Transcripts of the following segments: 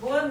boa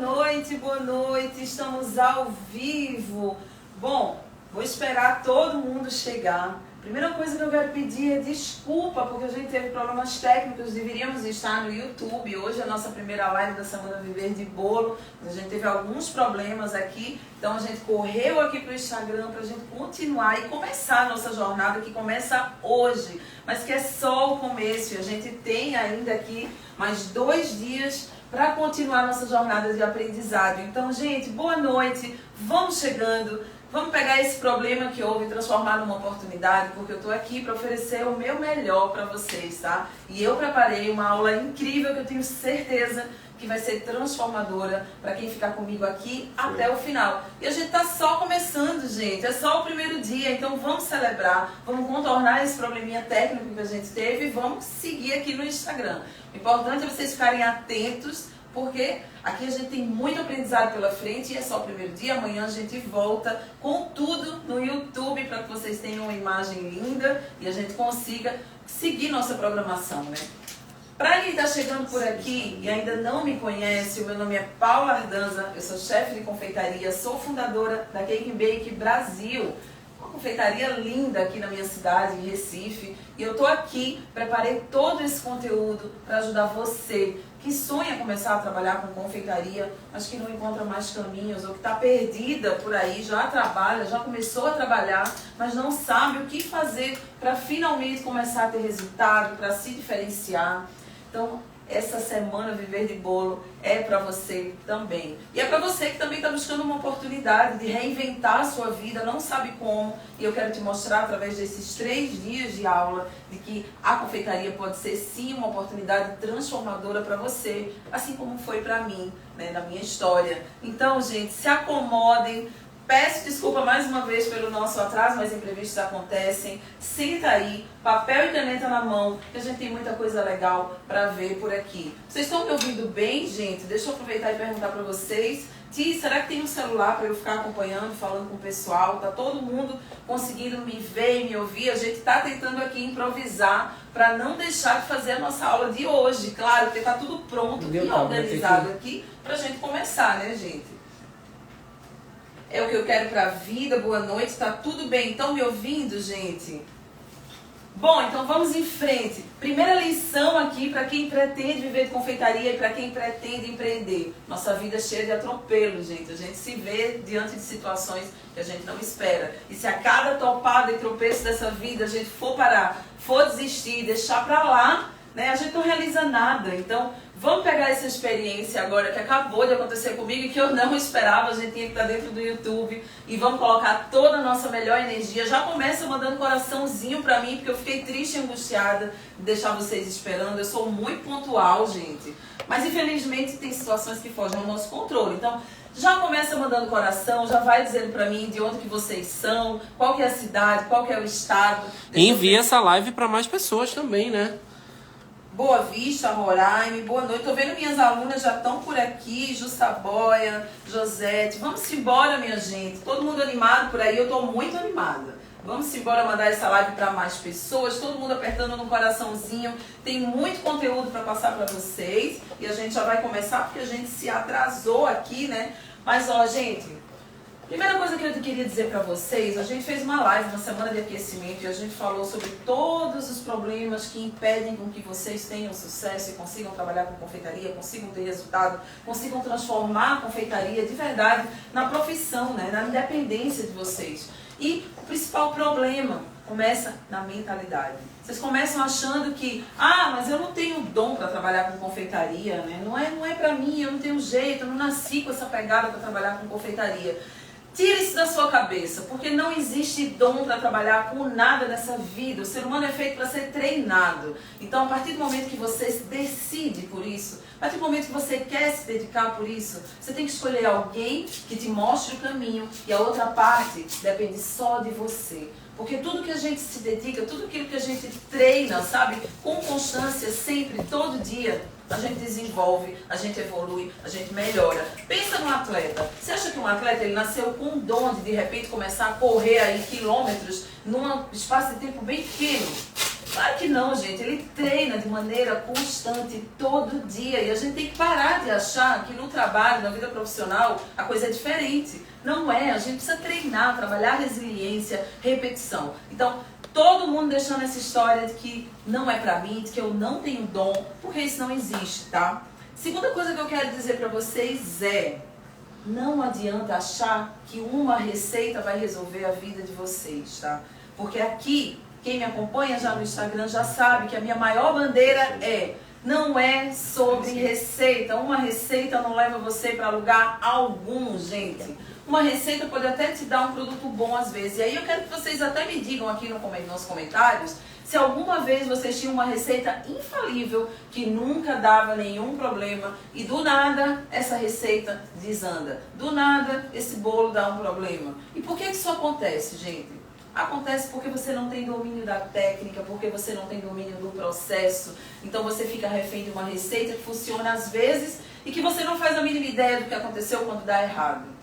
noite, estamos ao vivo. Bom, vou esperar todo mundo chegar. Primeira coisa que eu quero pedir é desculpa, porque a gente teve problemas técnicos, deveríamos estar no YouTube. Hoje é a nossa primeira live da Semana Viver de Bolo, mas a gente teve alguns problemas aqui, então a gente correu aqui para o Instagram para a gente continuar e começar a nossa jornada, que começa hoje, mas que é só o começo, e a gente tem ainda aqui mais 2 dias para continuar nossa jornada de aprendizado. Então, gente, boa noite, vamos chegando. Vamos pegar esse problema que houve e transformar numa oportunidade, porque eu estou aqui para oferecer o meu melhor para vocês, tá? E eu preparei uma aula incrível que eu tenho certeza que vai ser transformadora para quem ficar comigo aqui até o final. E a gente está só começando, gente, é só o primeiro dia, então vamos celebrar, vamos contornar esse probleminha técnico que a gente teve e vamos seguir aqui no Instagram. O importante é vocês ficarem atentos, porque aqui a gente tem muito aprendizado pela frente e é só o primeiro dia. Amanhã a gente volta com tudo no YouTube para que vocês tenham uma imagem linda e a gente consiga seguir nossa programação, né? Para quem está chegando por aqui e ainda não me conhece, o meu nome é Paula Ardanza, eu sou chefe de confeitaria, sou fundadora da Cake and Bake Brasil, uma confeitaria linda aqui na minha cidade, em Recife, e eu estou aqui, preparei todo esse conteúdo para ajudar você que sonha começar a trabalhar com confeitaria, mas que não encontra mais caminhos, ou que está perdida por aí, já trabalha, já começou a trabalhar, mas não sabe o que fazer para finalmente começar a ter resultado, para se diferenciar. Então, essa semana Viver de Bolo é para você também. E é para você que também está buscando uma oportunidade de reinventar a sua vida, não sabe como. E eu quero te mostrar através desses 3 dias de aula de que a confeitaria pode ser sim uma oportunidade transformadora para você, assim como foi para mim, né, na minha história. Então, gente, se acomodem. Peço desculpa mais uma vez pelo nosso atraso, mas imprevistos acontecem. Senta aí, papel e caneta na mão, que a gente tem muita coisa legal para ver por aqui. Vocês estão me ouvindo bem, gente? Deixa eu aproveitar e perguntar para vocês. Ti, será que tem um celular para eu ficar acompanhando, falando com o pessoal? Tá todo mundo conseguindo me ver e me ouvir? A gente está tentando aqui improvisar para não deixar de fazer a nossa aula de hoje. Claro, porque está tudo pronto e organizado aqui para a gente começar, né, gente? É o que eu quero para a vida. Boa noite, tá tudo bem? Estão me ouvindo, gente? Bom, então vamos em frente. Primeira lição aqui para quem pretende viver de confeitaria e para quem pretende empreender. Nossa vida é cheia de atropelos, gente. A gente se vê diante de situações que a gente não espera. E se a cada topada e tropeço dessa vida a gente for parar, for desistir, deixar para lá, né, a gente não realiza nada. Então, vamos pegar essa experiência agora que acabou de acontecer comigo e que eu não esperava. A gente tinha que estar dentro do YouTube e vamos colocar toda a nossa melhor energia. Já começa mandando coraçãozinho pra mim, porque eu fiquei triste e angustiada de deixar vocês esperando. Eu sou muito pontual, gente. Mas infelizmente tem situações que fogem ao nosso controle. Então, já começa mandando coração, já vai dizendo pra mim de onde que vocês são, qual que é a cidade, qual que é o estado. E envia essa live pra mais pessoas também, né? Boa Vista, Roraima, boa noite. Tô vendo minhas alunas já estão por aqui, Jussaboia, Josete. Vamos embora, minha gente. Todo mundo animado por aí, eu tô muito animada. Vamos embora mandar essa live para mais pessoas, todo mundo apertando no coraçãozinho. Tem muito conteúdo para passar para vocês e a gente já vai começar porque a gente se atrasou aqui, né? Mas ó, gente, primeira coisa que eu queria dizer para vocês, a gente fez uma live, uma semana de aquecimento, e a gente falou sobre todos os problemas que impedem com que vocês tenham sucesso e consigam trabalhar com confeitaria, consigam ter resultado, consigam transformar a confeitaria de verdade na profissão, né, na independência de vocês. E o principal problema começa na mentalidade. Vocês começam achando que, mas eu não tenho dom para trabalhar com confeitaria, né? Não é para mim, eu não tenho jeito, eu não nasci com essa pegada para trabalhar com confeitaria. Tire isso da sua cabeça, porque não existe dom para trabalhar com nada nessa vida. O ser humano é feito para ser treinado. Então, a partir do momento que você decide por isso, a partir do momento que você quer se dedicar por isso, você tem que escolher alguém que te mostre o caminho e a outra parte depende só de você. Porque tudo que a gente se dedica, tudo aquilo que a gente treina, sabe, com constância, sempre, todo dia, a gente desenvolve, a gente evolui, a gente melhora. Pensa num atleta. Você acha que um atleta ele nasceu com um dom de repente começar a correr aí quilômetros num espaço de tempo bem pequeno? Claro que não, gente. Ele treina de maneira constante, todo dia. E a gente tem que parar de achar que no trabalho, na vida profissional, a coisa é diferente. Não é. A gente precisa treinar, trabalhar resiliência, repetição. Então, todo mundo deixando essa história de que não é pra mim, de que eu não tenho dom, porque isso não existe, tá? Segunda coisa que eu quero dizer pra vocês é: não adianta achar que uma receita vai resolver a vida de vocês, tá? Porque aqui, quem me acompanha já no Instagram já sabe que a minha maior bandeira não é sobre receita. Uma receita não leva você para lugar algum, gente. Uma receita pode até te dar um produto bom às vezes. E aí eu quero que vocês até me digam aqui nos comentários se alguma vez vocês tinham uma receita infalível que nunca dava nenhum problema e do nada essa receita desanda. Do nada esse bolo dá um problema. E por que isso acontece, gente? Acontece porque você não tem domínio da técnica, porque você não tem domínio do processo. Então você fica refém de uma receita que funciona às vezes e que você não faz a mínima ideia do que aconteceu quando dá errado.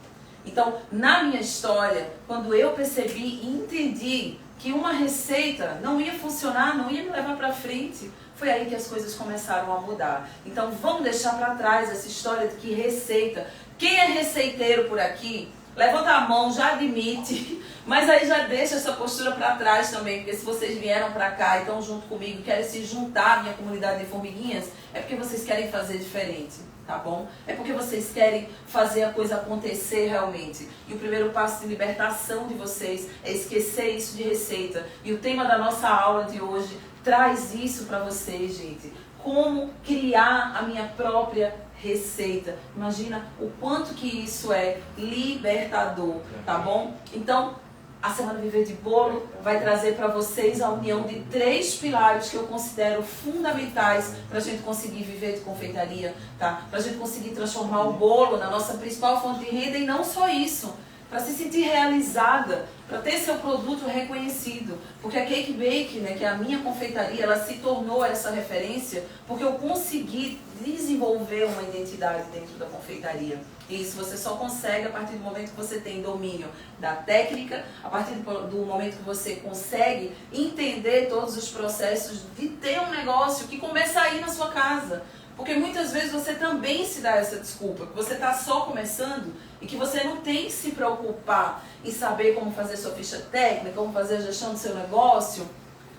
Então, na minha história, quando eu percebi e entendi que uma receita não ia funcionar, não ia me levar para frente, foi aí que as coisas começaram a mudar. Então vamos deixar para trás essa história de que receita. Quem é receiteiro por aqui? Levanta a mão, já admite, mas aí já deixa essa postura para trás também, porque se vocês vieram para cá e estão junto comigo, querem se juntar à minha comunidade de formiguinhas, é porque vocês querem fazer diferente, tá bom? É porque vocês querem fazer a coisa acontecer realmente. E o primeiro passo de libertação de vocês é esquecer isso de receita. E o tema da nossa aula de hoje traz isso para vocês, gente. Como criar a minha própria receita. Imagina o quanto que isso é libertador, tá bom? Então, a Semana Viver de Bolo vai trazer para vocês a união de 3 pilares que eu considero fundamentais para a gente conseguir viver de confeitaria, tá? Para a gente conseguir transformar o bolo na nossa principal fonte de renda e não só isso, para se sentir realizada, para ter seu produto reconhecido. Porque a Cake Bake, né, que é a minha confeitaria, ela se tornou essa referência porque eu consegui desenvolver uma identidade dentro da confeitaria. E isso você só consegue a partir do momento que você tem domínio da técnica, a partir do momento que você consegue entender todos os processos de ter um negócio que começa aí na sua casa. Porque muitas vezes você também se dá essa desculpa, que você está só começando e que você não tem que se preocupar em saber como fazer sua ficha técnica, como fazer a gestão do seu negócio.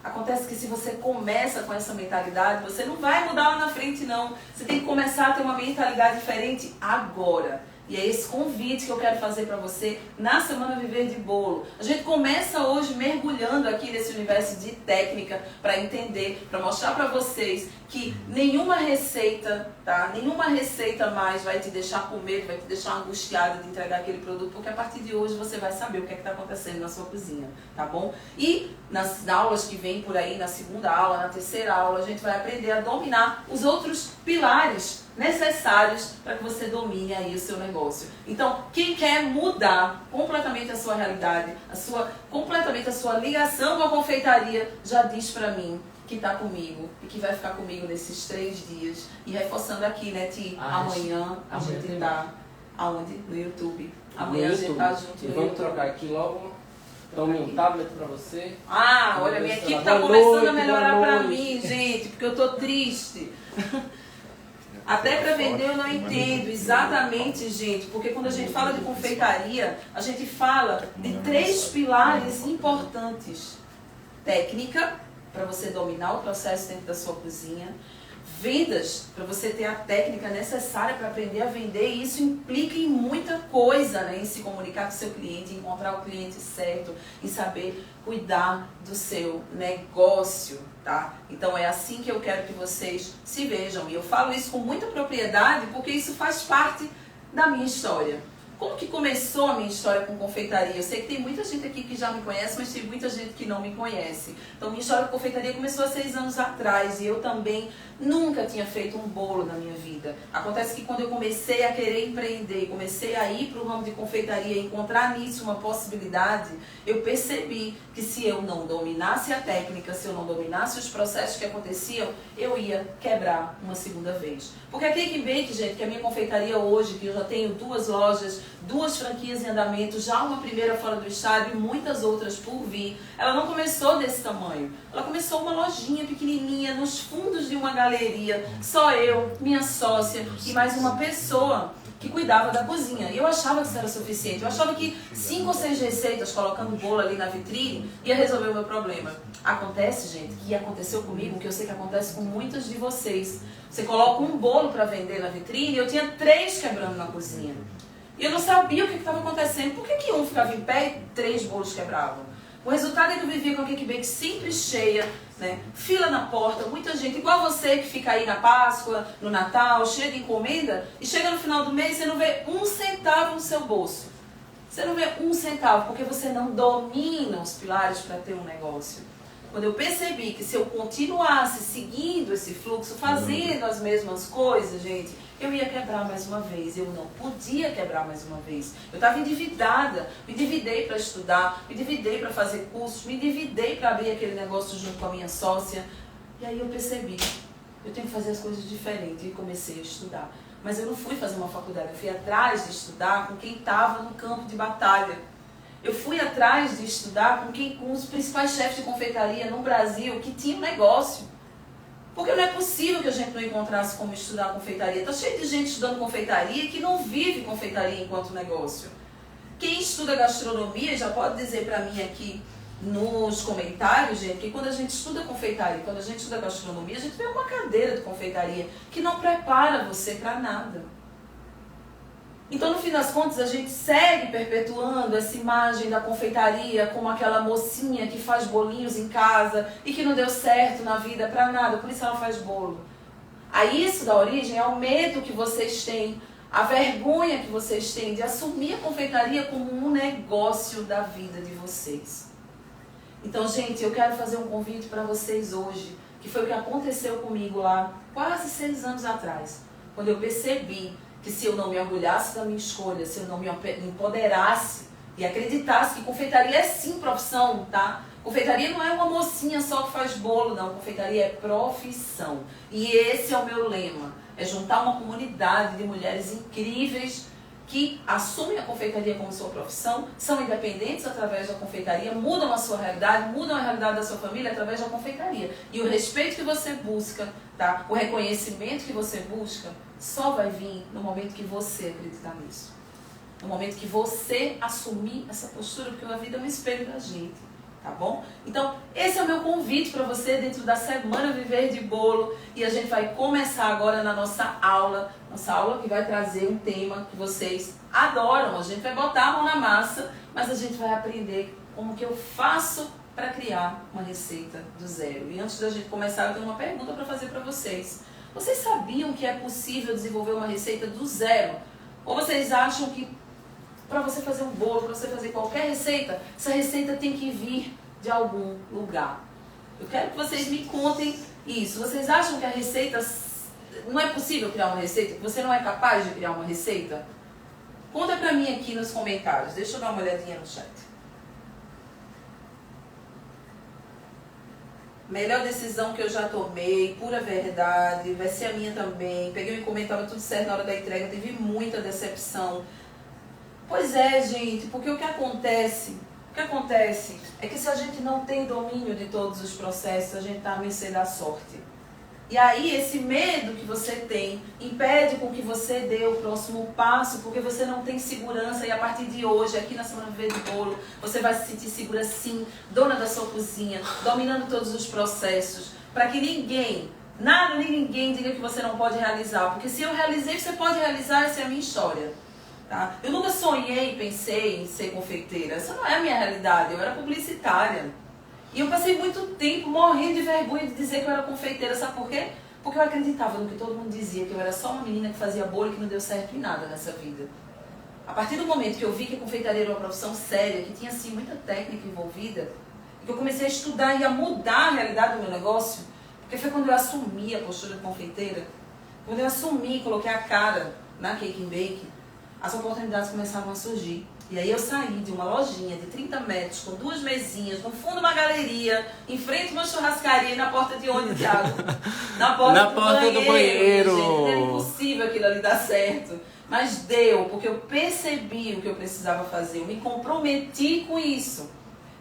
Acontece que se você começa com essa mentalidade, você não vai mudar lá na frente não. Você tem que começar a ter uma mentalidade diferente agora. E é esse convite que eu quero fazer para você na Semana Viver de Bolo. A gente começa hoje mergulhando aqui nesse universo de técnica para entender, para mostrar para vocês que nenhuma receita, tá? Nenhuma receita mais vai te deixar com medo, vai te deixar angustiada de entregar aquele produto, porque a partir de hoje você vai saber o que é que está acontecendo na sua cozinha, tá bom? E nas aulas que vem por aí, na segunda aula, na terceira aula, a gente vai aprender a dominar os outros pilares necessários para que você domine aí o seu negócio. Então, quem quer mudar completamente a sua realidade, completamente a sua ligação com a confeitaria, já diz para mim que está comigo e que vai ficar comigo nesses 3 dias. E reforçando aqui, né, Ti? Amanhã a gente está aonde? No YouTube. Amanhã a gente está junto no Vamos YouTube. trocar aqui logo. Tome um tablet para você. Ah, olha, minha equipe está começando a melhorar para mim, gente, porque eu estou triste. Até para vender eu não entendo exatamente, gente, porque quando a gente fala de confeitaria, a gente fala de 3 pilares importantes. Técnica, para você dominar o processo dentro da sua cozinha. Vendas, para você ter a técnica necessária para aprender a vender, e isso implica em muita coisa, né? Em se comunicar com o seu cliente, em encontrar o cliente certo, em saber cuidar do seu negócio, tá? Então é assim que eu quero que vocês se vejam, e eu falo isso com muita propriedade porque isso faz parte da minha história. Como que começou a minha história com confeitaria? Eu sei que tem muita gente aqui que já me conhece, mas tem muita gente que não me conhece. Então, minha história com confeitaria começou há 6 anos atrás e eu também nunca tinha feito um bolo na minha vida. Acontece que quando eu comecei a querer empreender, comecei a ir para o ramo de confeitaria e encontrar nisso uma possibilidade, eu percebi que se eu não dominasse a técnica, se eu não dominasse os processos que aconteciam, eu ia quebrar uma segunda vez. Porque a Cake Bake, gente, que é a minha confeitaria hoje, que eu já tenho 2 lojas, 2 franquias em andamento, já uma primeira fora do estado e muitas outras por vir. Ela não começou desse tamanho. Ela começou uma lojinha pequenininha nos fundos de uma galeria. Só eu, minha sócia e mais uma pessoa que cuidava da cozinha. E eu achava que isso era suficiente. Eu achava que 5 ou 6 receitas colocando bolo ali na vitrine ia resolver o meu problema. Acontece, gente, que aconteceu comigo, que eu sei que acontece com muitas de vocês. Você coloca um bolo para vender na vitrine e eu tinha 3 quebrando na cozinha. E eu não sabia o que estava acontecendo. Por que um ficava em pé e 3 bolos quebravam? O resultado é que eu vivia com a cake bake sempre cheia, né? Fila na porta, muita gente, igual você que fica aí na Páscoa, no Natal, cheio de encomenda, e chega no final do mês e você não vê 1 centavo no seu bolso. Você não vê 1 centavo, porque você não domina os pilares para ter um negócio. Quando eu percebi que se eu continuasse seguindo esse fluxo, fazendo as mesmas coisas, gente, eu ia quebrar mais uma vez. Eu não podia quebrar mais uma vez. Eu estava endividada, me endividei para estudar, me endividei para fazer cursos, me endividei para abrir aquele negócio junto com a minha sócia. E aí eu percebi, eu tenho que fazer as coisas diferentes e comecei a estudar. Mas eu não fui fazer uma faculdade, eu fui atrás de estudar com quem estava no campo de batalha. Eu fui atrás de estudar com os principais chefes de confeitaria no Brasil que tinham negócio. Porque não é possível que a gente não encontrasse como estudar confeitaria. Está cheio de gente estudando confeitaria que não vive confeitaria enquanto negócio. Quem estuda gastronomia já pode dizer para mim aqui nos comentários, gente, que quando a gente estuda confeitaria, quando a gente estuda gastronomia, a gente vê uma cadeira de confeitaria que não prepara você para nada. Então, no fim das contas, a gente segue perpetuando essa imagem da confeitaria como aquela mocinha que faz bolinhos em casa e que não deu certo na vida para nada, por isso ela faz bolo. Aí isso dá origem ao medo que vocês têm, à vergonha que vocês têm de assumir a confeitaria como um negócio da vida de vocês. Então, gente, eu quero fazer um convite para vocês hoje, que foi o que aconteceu comigo lá quase 6 anos atrás, quando eu percebi que se eu não me orgulhasse da minha escolha, se eu não me empoderasse e acreditasse que confeitaria é sim profissão, tá? Confeitaria não é uma mocinha só que faz bolo, não. Confeitaria é profissão. E esse é o meu lema, é juntar uma comunidade de mulheres incríveis que assumem a confeitaria como sua profissão, são independentes através da confeitaria, mudam a sua realidade, mudam a realidade da sua família através da confeitaria. E o respeito que você busca, tá? O reconhecimento que você busca, só vai vir no momento que você acreditar nisso. No momento que você assumir essa postura, porque a vida é um espelho da gente, tá bom? Então, esse é o meu convite para você dentro da Semana Viver de Bolo. E a gente vai começar agora na nossa aula que vai trazer um tema que vocês adoram. A gente vai botar a mão na massa, mas a gente vai aprender como que eu faço para criar uma receita do zero. E antes da gente começar, eu tenho uma pergunta para fazer para vocês. Vocês sabiam que é possível desenvolver uma receita do zero? Ou vocês acham que para você fazer um bolo, para você fazer qualquer receita, essa receita tem que vir de algum lugar? Eu quero que vocês me contem isso. Vocês acham que a receita... não é possível criar uma receita? Que você não é capaz de criar uma receita? Conta pra mim aqui nos comentários. Deixa eu dar uma olhadinha no chat. Melhor decisão que eu já tomei, pura verdade, vai ser a minha também. Peguei um encomenda, estava tudo certo na hora da entrega, teve muita decepção. Pois é, gente, porque o que acontece é que se a gente não tem domínio de todos os processos, a gente está à mercê da sorte. E aí esse medo que você tem impede com que você dê o próximo passo, porque você não tem segurança. E a partir de hoje, aqui na Semana Viver de Bolo, você vai se sentir segura sim, dona da sua cozinha, dominando todos os processos, para que ninguém, nada nem ninguém diga que você não pode realizar. Porque se eu realizei, você pode realizar, essa é a minha história. Tá? Eu nunca sonhei e pensei em ser confeiteira, essa não é a minha realidade, eu era publicitária. E eu passei muito tempo morrendo de vergonha de dizer que eu era confeiteira. Sabe por quê? Porque eu acreditava no que todo mundo dizia, que eu era só uma menina que fazia bolo e que não deu certo em nada nessa vida. A partir do momento que eu vi que a confeitaria era uma profissão séria, que tinha assim muita técnica envolvida, que eu comecei a estudar e a mudar a realidade do meu negócio, porque foi quando eu assumi a postura de confeiteira, quando eu assumi e coloquei a cara na Cake and Bake, as oportunidades começaram a surgir. E aí eu saí de uma lojinha de 30 metros, com 2 mesinhas, no fundo de uma galeria, em frente a uma churrascaria e na porta de onde, Thiago? Na porta do banheiro. Gente, era impossível aquilo ali dar certo. mas deu, porque eu percebi o que eu precisava fazer, eu me comprometi com isso.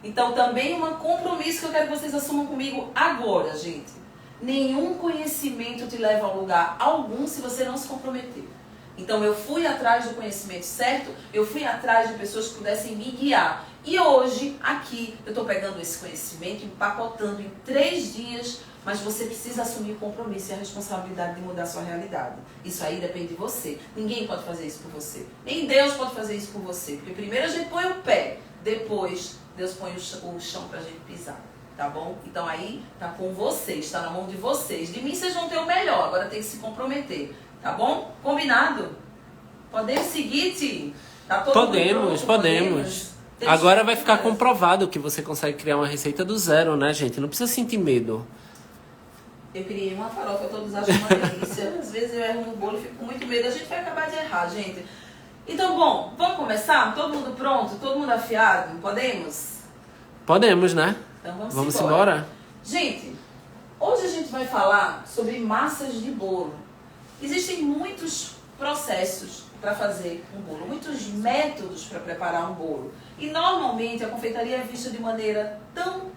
Então também um compromisso que eu quero que vocês assumam comigo agora, gente. Nenhum conhecimento te leva a lugar algum se você não se comprometer. Então eu fui atrás do conhecimento certo, eu fui atrás de pessoas que pudessem me guiar. E hoje, aqui, eu estou pegando esse conhecimento, empacotando em 3 dias, mas você precisa assumir o compromisso e a responsabilidade de mudar a sua realidade. Isso aí depende de você. Ninguém pode fazer isso por você. Nem Deus pode fazer isso por você. Porque primeiro a gente põe o pé, depois Deus põe o chão pra gente pisar. Tá bom? Então aí tá com vocês, tá na mão de vocês. De mim vocês vão ter o melhor, agora tem que se comprometer. Tá bom? Combinado? Podemos seguir, Ti? Tá todo Podemos. Agora vai ficar comprovado que você consegue criar uma receita do zero, né, gente? Não precisa sentir medo. Eu criei uma farofa, todos acham uma delícia. Às vezes eu erro no bolo e fico com muito medo. A gente vai acabar de errar, gente. Então, bom, vamos começar? Todo mundo pronto? Todo mundo afiado? Podemos? Podemos, né? Então Vamos embora? Gente, hoje a gente vai falar sobre massas de bolo. Existem muitos processos para fazer um bolo, muitos métodos para preparar um bolo. E normalmente a confeitaria é vista de maneira tão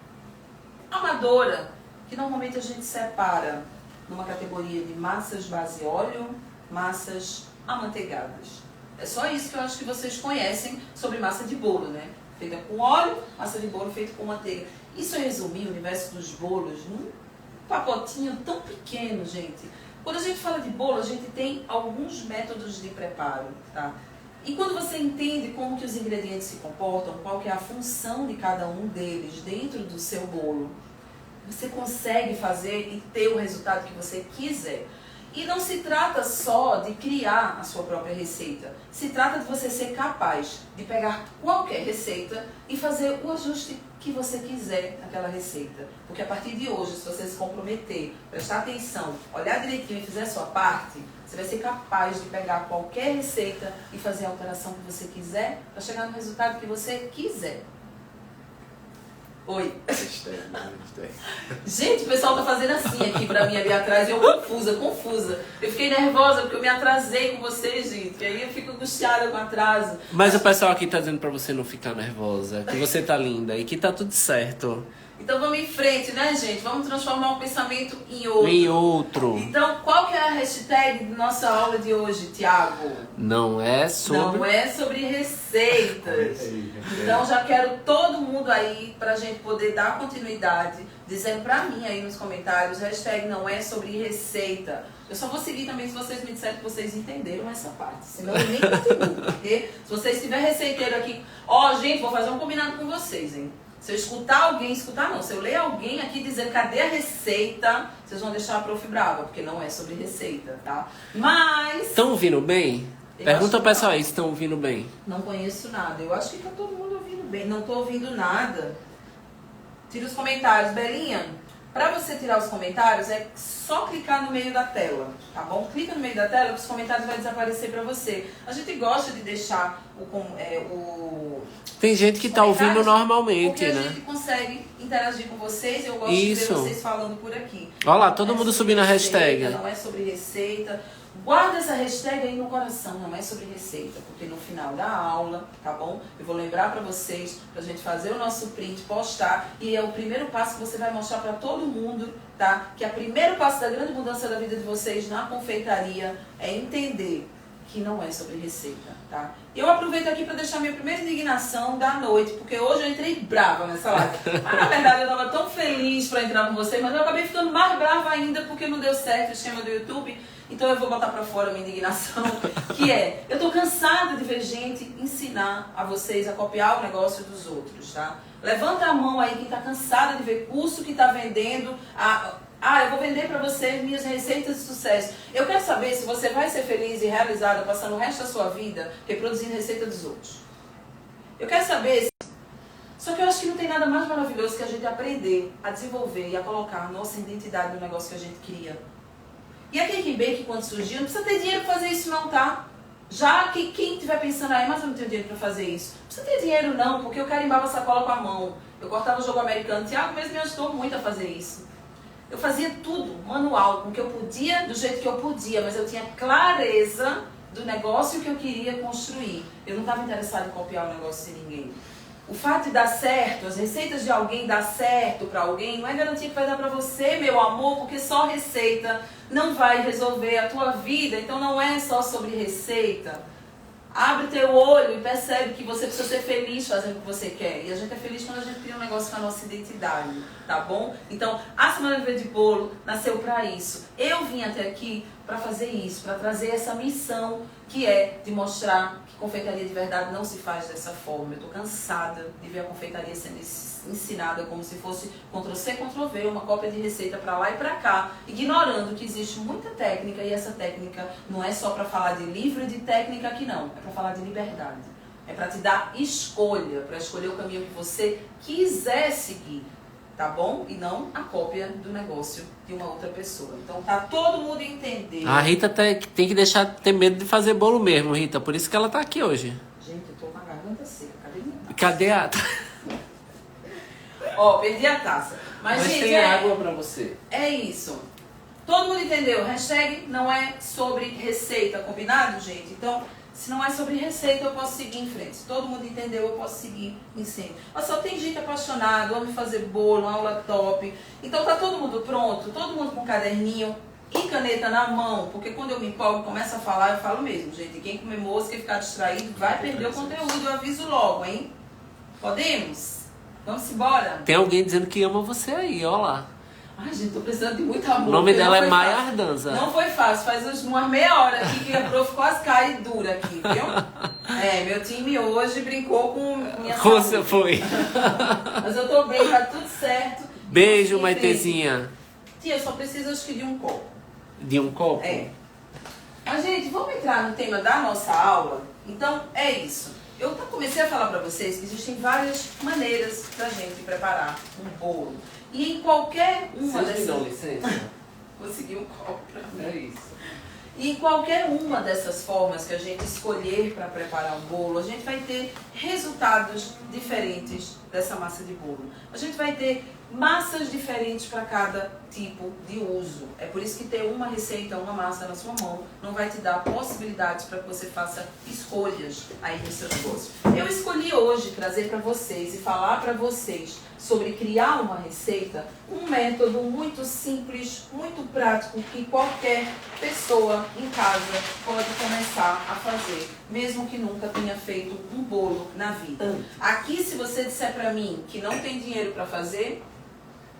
amadora que normalmente a gente separa numa categoria de massas base óleo, massas amanteigadas. É só isso que eu acho que vocês conhecem sobre massa de bolo, né? Feita com óleo, massa de bolo feita com manteiga. Isso é resumir o universo dos bolos num pacotinho tão pequeno, gente. Quando a gente fala de bolo, a gente tem alguns métodos de preparo, tá? E quando você entende como que os ingredientes se comportam, qual que é a função de cada um deles dentro do seu bolo, você consegue fazer e ter o resultado que você quiser. E não se trata só de criar a sua própria receita. Se trata de você ser capaz de pegar qualquer receita e fazer o ajuste que você quiser naquela receita. Porque a partir de hoje, se você se comprometer, prestar atenção, olhar direitinho e fizer a sua parte, você vai ser capaz de pegar qualquer receita e fazer a alteração que você quiser para chegar no resultado que você quiser. Oi. Gente, o pessoal tá fazendo assim aqui pra mim ali atrás e eu confusa. Eu fiquei nervosa porque eu me atrasei com vocês, gente. E aí eu fico angustiada com atraso. Mas o pessoal aqui tá dizendo pra você não ficar nervosa, que você tá linda e que tá tudo certo. Então vamos em frente, né, gente? Vamos transformar um pensamento em outro. Em outro. Então, qual que é a hashtag da nossa aula de hoje, Tiago? Não é sobre receitas. Então já quero todo mundo aí pra gente poder dar continuidade, dizendo pra mim aí nos comentários, hashtag não é sobre receita. Eu só vou seguir também se vocês me disserem que vocês entenderam essa parte, senão eu nem continuo, porque se vocês tiverem receiteiro aqui, gente, vou fazer um combinado com vocês, hein? Se eu escutar se eu ler alguém aqui dizendo cadê a receita, vocês vão deixar a prof brava, porque não é sobre receita, tá? Mas... Estão ouvindo bem? Pergunta ao pessoal aí se estão ouvindo bem. Não conheço nada, eu acho que tá todo mundo ouvindo bem. Não tô ouvindo nada. Tira os comentários. Belinha, pra você tirar os comentários é só clicar no meio da tela, tá bom? Clica no meio da tela que os comentários vão desaparecer pra você. A gente gosta de deixar Tem gente que tá ouvindo normalmente, porque né? a gente consegue interagir com vocês. Eu gosto Isso. de ver vocês falando por aqui. Olha lá, todo mundo subindo a hashtag. Não é sobre receita. Guarda essa hashtag aí no coração, não é sobre receita, porque no final da aula, tá bom? Eu vou lembrar pra vocês, pra gente fazer o nosso print, postar, e é o primeiro passo que você vai mostrar pra todo mundo, tá? Que é o primeiro passo da grande mudança da vida de vocês na confeitaria é entender que não é sobre receita, tá? Eu aproveito aqui pra deixar minha primeira indignação da noite, porque hoje eu entrei brava nessa live. Mas na verdade eu tava tão feliz pra entrar com vocês, mas eu acabei ficando mais brava ainda porque não deu certo o esquema do YouTube. Então eu vou botar pra fora a minha indignação, que é, eu tô cansada de ver gente ensinar a vocês a copiar o negócio dos outros, tá? Levanta a mão aí quem tá cansada de ver curso que tá vendendo, eu vou vender pra vocês minhas receitas de sucesso. Eu quero saber se você vai ser feliz e realizada passando o resto da sua vida reproduzindo receita dos outros. Eu quero saber se... Só que eu acho que não tem nada mais maravilhoso que a gente aprender a desenvolver e a colocar a nossa identidade no negócio que a gente cria. E a Cake and Bake, quando surgiu, não precisa ter dinheiro para fazer isso não, tá? Já que quem estiver pensando aí, mas eu não tenho dinheiro para fazer isso. Não precisa ter dinheiro não, porque eu carimbava a sacola com a mão. Eu cortava o jogo americano. Tiago mesmo me ajudou muito a fazer isso. Eu fazia tudo manual, com o que eu podia, do jeito que eu podia, mas eu tinha clareza do negócio que eu queria construir. Eu não estava interessada em copiar o negócio de ninguém. O fato de dar certo, as receitas de alguém dar certo para alguém, não é garantia que vai dar para você, meu amor, porque só receita não vai resolver a tua vida. Então não é só sobre receita. Abre teu olho e percebe que você precisa ser feliz fazendo o que você quer. E a gente é feliz quando a gente cria um negócio com a nossa identidade, tá bom? Então, a Semana Viver de Bolo nasceu para isso. Eu vim até aqui para fazer isso, para trazer essa missão que é de mostrar que confeitaria de verdade não se faz dessa forma. Eu tô cansada de ver a confeitaria sendo ensinada como se fosse Ctrl+C, Ctrl+V, uma cópia de receita para lá e para cá, ignorando que existe muita técnica e essa técnica não é só para falar de livro e de técnica aqui não, é para falar de liberdade. É para te dar escolha, para escolher o caminho que você quiser seguir, tá bom? E não a cópia do negócio de uma outra pessoa. Então tá todo mundo entendendo. A Rita tem que deixar de ter medo de fazer bolo mesmo, Rita. Por isso que ela tá aqui hoje. Gente, eu tô com a garganta seca. Cadê minha taça? Cadê a... Ó, perdi a taça. Mas gente, tem água pra você. É isso. Todo mundo entendeu? Hashtag não é sobre receita, combinado, gente? Então, se não é sobre receita, eu posso seguir em frente. Se todo mundo entendeu, eu posso seguir em cima. Mas só tem gente apaixonada, ama fazer bolo, aula top. Então tá todo mundo pronto, todo mundo com caderninho e caneta na mão, porque quando eu me empolgo e começo a falar, eu falo mesmo, gente. Quem comer mosca e ficar distraído vai perder o conteúdo, eu aviso logo, hein? Podemos? Vamos embora? Tem alguém dizendo que ama você aí, ó lá. Ai, gente, tô precisando de muito amor. O nome porque dela não é foi Maia fácil. Ardanza. Não foi fácil, faz umas meia hora aqui que a prof quase cai dura aqui, viu? É, meu time hoje brincou com minha Você saúde. foi. Mas eu tô bem, tá tudo certo. Beijo, E Maitezinha. Tia, eu só preciso, acho que de um copo. De um copo? É. Mas, gente, vamos entrar no tema da nossa aula? Então, é isso. Eu comecei a falar pra vocês que existem várias maneiras da gente preparar um bolo. E em qualquer uma Vocês me dão dessas... licença? Consegui um copo pra mim. É isso. E em qualquer uma dessas formas que a gente escolher para preparar um bolo, a gente vai ter resultados diferentes dessa massa de bolo. A gente vai ter massas diferentes para cada tipo de uso. É por isso que ter uma receita, uma massa na sua mão não vai te dar possibilidades para que você faça escolhas aí no seu negócio. Eu escolhi hoje trazer para vocês e falar para vocês sobre criar uma receita, um método muito simples, muito prático, que qualquer pessoa em casa pode começar a fazer, mesmo que nunca tenha feito um bolo na vida. Aqui, se você disser para mim que não tem dinheiro para fazer,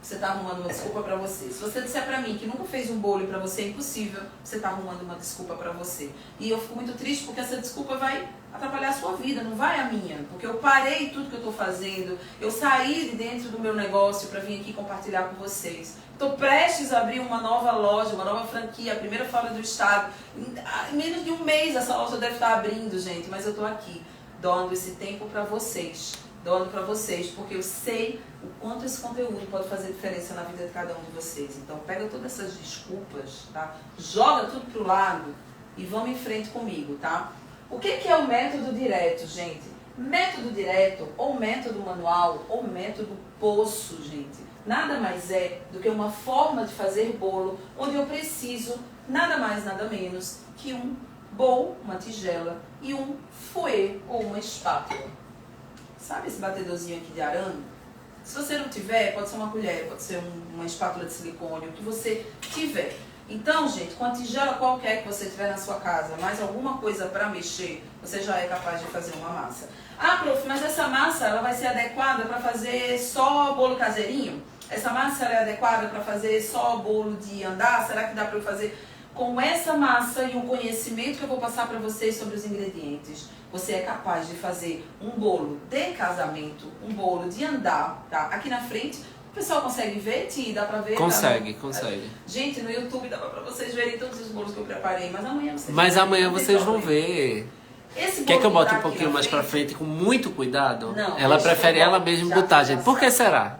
você está arrumando uma desculpa para você. Se você disser para mim que nunca fez um bolo e para você é impossível, você está arrumando uma desculpa para você. E eu fico muito triste porque essa desculpa vai atrapalhar a sua vida, não vai a minha. Porque eu parei tudo que eu estou fazendo, eu saí de dentro do meu negócio para vir aqui compartilhar com vocês. Estou prestes a abrir uma nova loja, uma nova franquia, a primeira fora do estado. Em menos de um mês essa loja deve estar abrindo, gente, mas eu estou aqui, doando esse tempo para vocês. Doando para vocês, porque eu sei o quanto esse conteúdo pode fazer diferença na vida de cada um de vocês. Então pega todas essas desculpas, tá? Joga tudo pro lado e vamos em frente comigo, tá? O que é o método direto, gente? Método direto, ou método manual, ou método poço, gente, nada mais é do que uma forma de fazer bolo onde eu preciso nada mais, nada menos que um bowl, uma tigela, e um fouet, ou uma espátula. Sabe esse batedorzinho aqui de arame? Se você não tiver, pode ser uma colher, pode ser uma espátula de silicone, o que você tiver. Então, gente, com a tigela qualquer que você tiver na sua casa, mais alguma coisa para mexer, você já é capaz de fazer uma massa. Ah, prof, mas essa massa ela vai ser adequada para fazer só bolo caseirinho? Essa massa ela é adequada para fazer só bolo de andar? Será que dá para eu fazer? Com essa massa e o conhecimento que eu vou passar para vocês sobre os ingredientes, você é capaz de fazer um bolo de casamento, um bolo de andar, tá? Aqui na frente, o pessoal consegue ver, Ti? Dá pra ver? Consegue, Tá? consegue. Gente, no YouTube dá pra vocês verem todos os bolos que eu preparei, mas amanhã vocês Mas vão amanhã não tem vocês vão problema. ver. Esse Quer bolo que eu bote tá um aqui pouquinho na mais pra frente com muito cuidado? Não, Ela deixa prefere eu ela botar. mesma Já- botar, já gente. Por que sabe. será?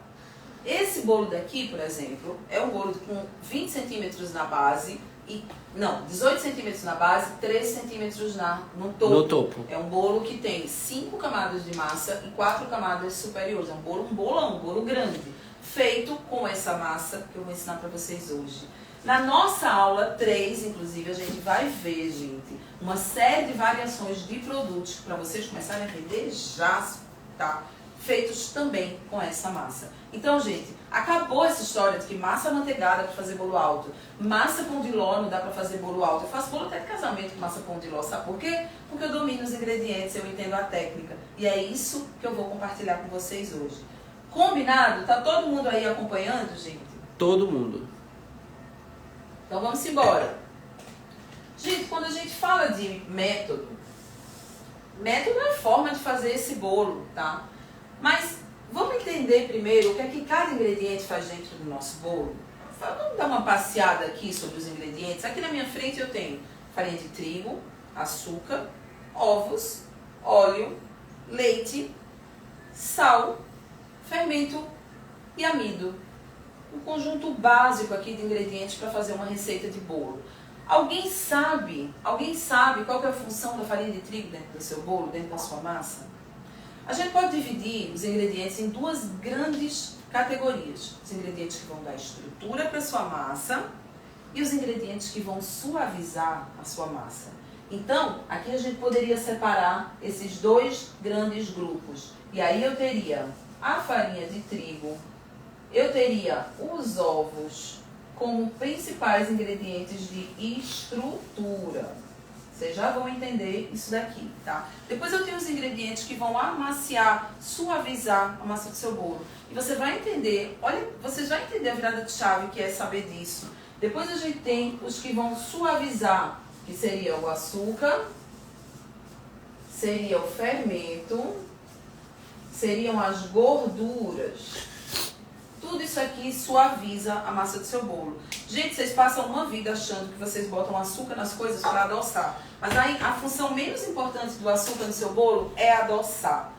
Esse bolo daqui, por exemplo, é um bolo com 20 centímetros na base e... Não, 18 centímetros na base, 13 centímetros no topo. No topo. É um bolo que tem 5 camadas de massa e 4 camadas superiores. É um bolão, um bolo grande. Feito com essa massa que eu vou ensinar para vocês hoje. Na nossa aula 3, inclusive, a gente vai ver, gente, uma série de variações de produtos para vocês começarem a vender já, tá? Feitos também com essa massa. Então, gente, acabou essa história de que massa amanteigada para fazer bolo alto, massa pão de ló não dá para fazer bolo alto. Eu faço bolo até de casamento com massa pão de ló, sabe por quê? Porque eu domino os ingredientes, eu entendo a técnica. E é isso que eu vou compartilhar com vocês hoje. Combinado? Tá todo mundo aí acompanhando, gente? Todo mundo. Então vamos embora. Gente, quando a gente fala de método é a forma de fazer esse bolo, tá? Mas vamos entender primeiro o que é que cada ingrediente faz dentro do nosso bolo. Vamos dar uma passeada aqui sobre os ingredientes. Aqui na minha frente eu tenho farinha de trigo, açúcar, ovos, óleo, leite, sal, fermento e amido. Um conjunto básico aqui de ingredientes para fazer uma receita de bolo. Alguém sabe qual que é a função da farinha de trigo dentro do seu bolo, dentro da sua massa? A gente pode dividir os ingredientes em duas grandes categorias. Os ingredientes que vão dar estrutura para a sua massa e os ingredientes que vão suavizar a sua massa. Então, aqui a gente poderia separar esses dois grandes grupos. E aí eu teria a farinha de trigo, eu teria os ovos como principais ingredientes de estrutura. Vocês já vão entender isso daqui, tá? Depois eu tenho os ingredientes que vão amaciar, suavizar a massa do seu bolo. E você vai entender, olha, você já entendeu a virada de chave que é saber disso. Depois a gente tem os que vão suavizar, que seria o açúcar, seria o fermento, seriam as gorduras. Tudo isso aqui suaviza a massa do seu bolo. Gente, vocês passam uma vida achando que vocês botam açúcar nas coisas para adoçar. Mas aí a função menos importante do açúcar no seu bolo é adoçar.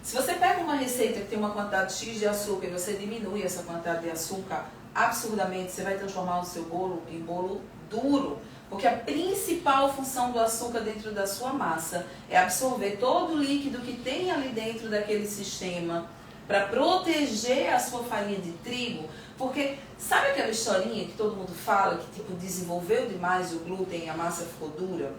Se você pega uma receita que tem uma quantidade X de açúcar e você diminui essa quantidade de açúcar absurdamente, você vai transformar o seu bolo em bolo duro. Porque a principal função do açúcar dentro da sua massa é absorver todo o líquido que tem ali dentro daquele sistema para proteger a sua farinha de trigo. Porque sabe aquela historinha que todo mundo fala que tipo desenvolveu demais o glúten e a massa ficou dura?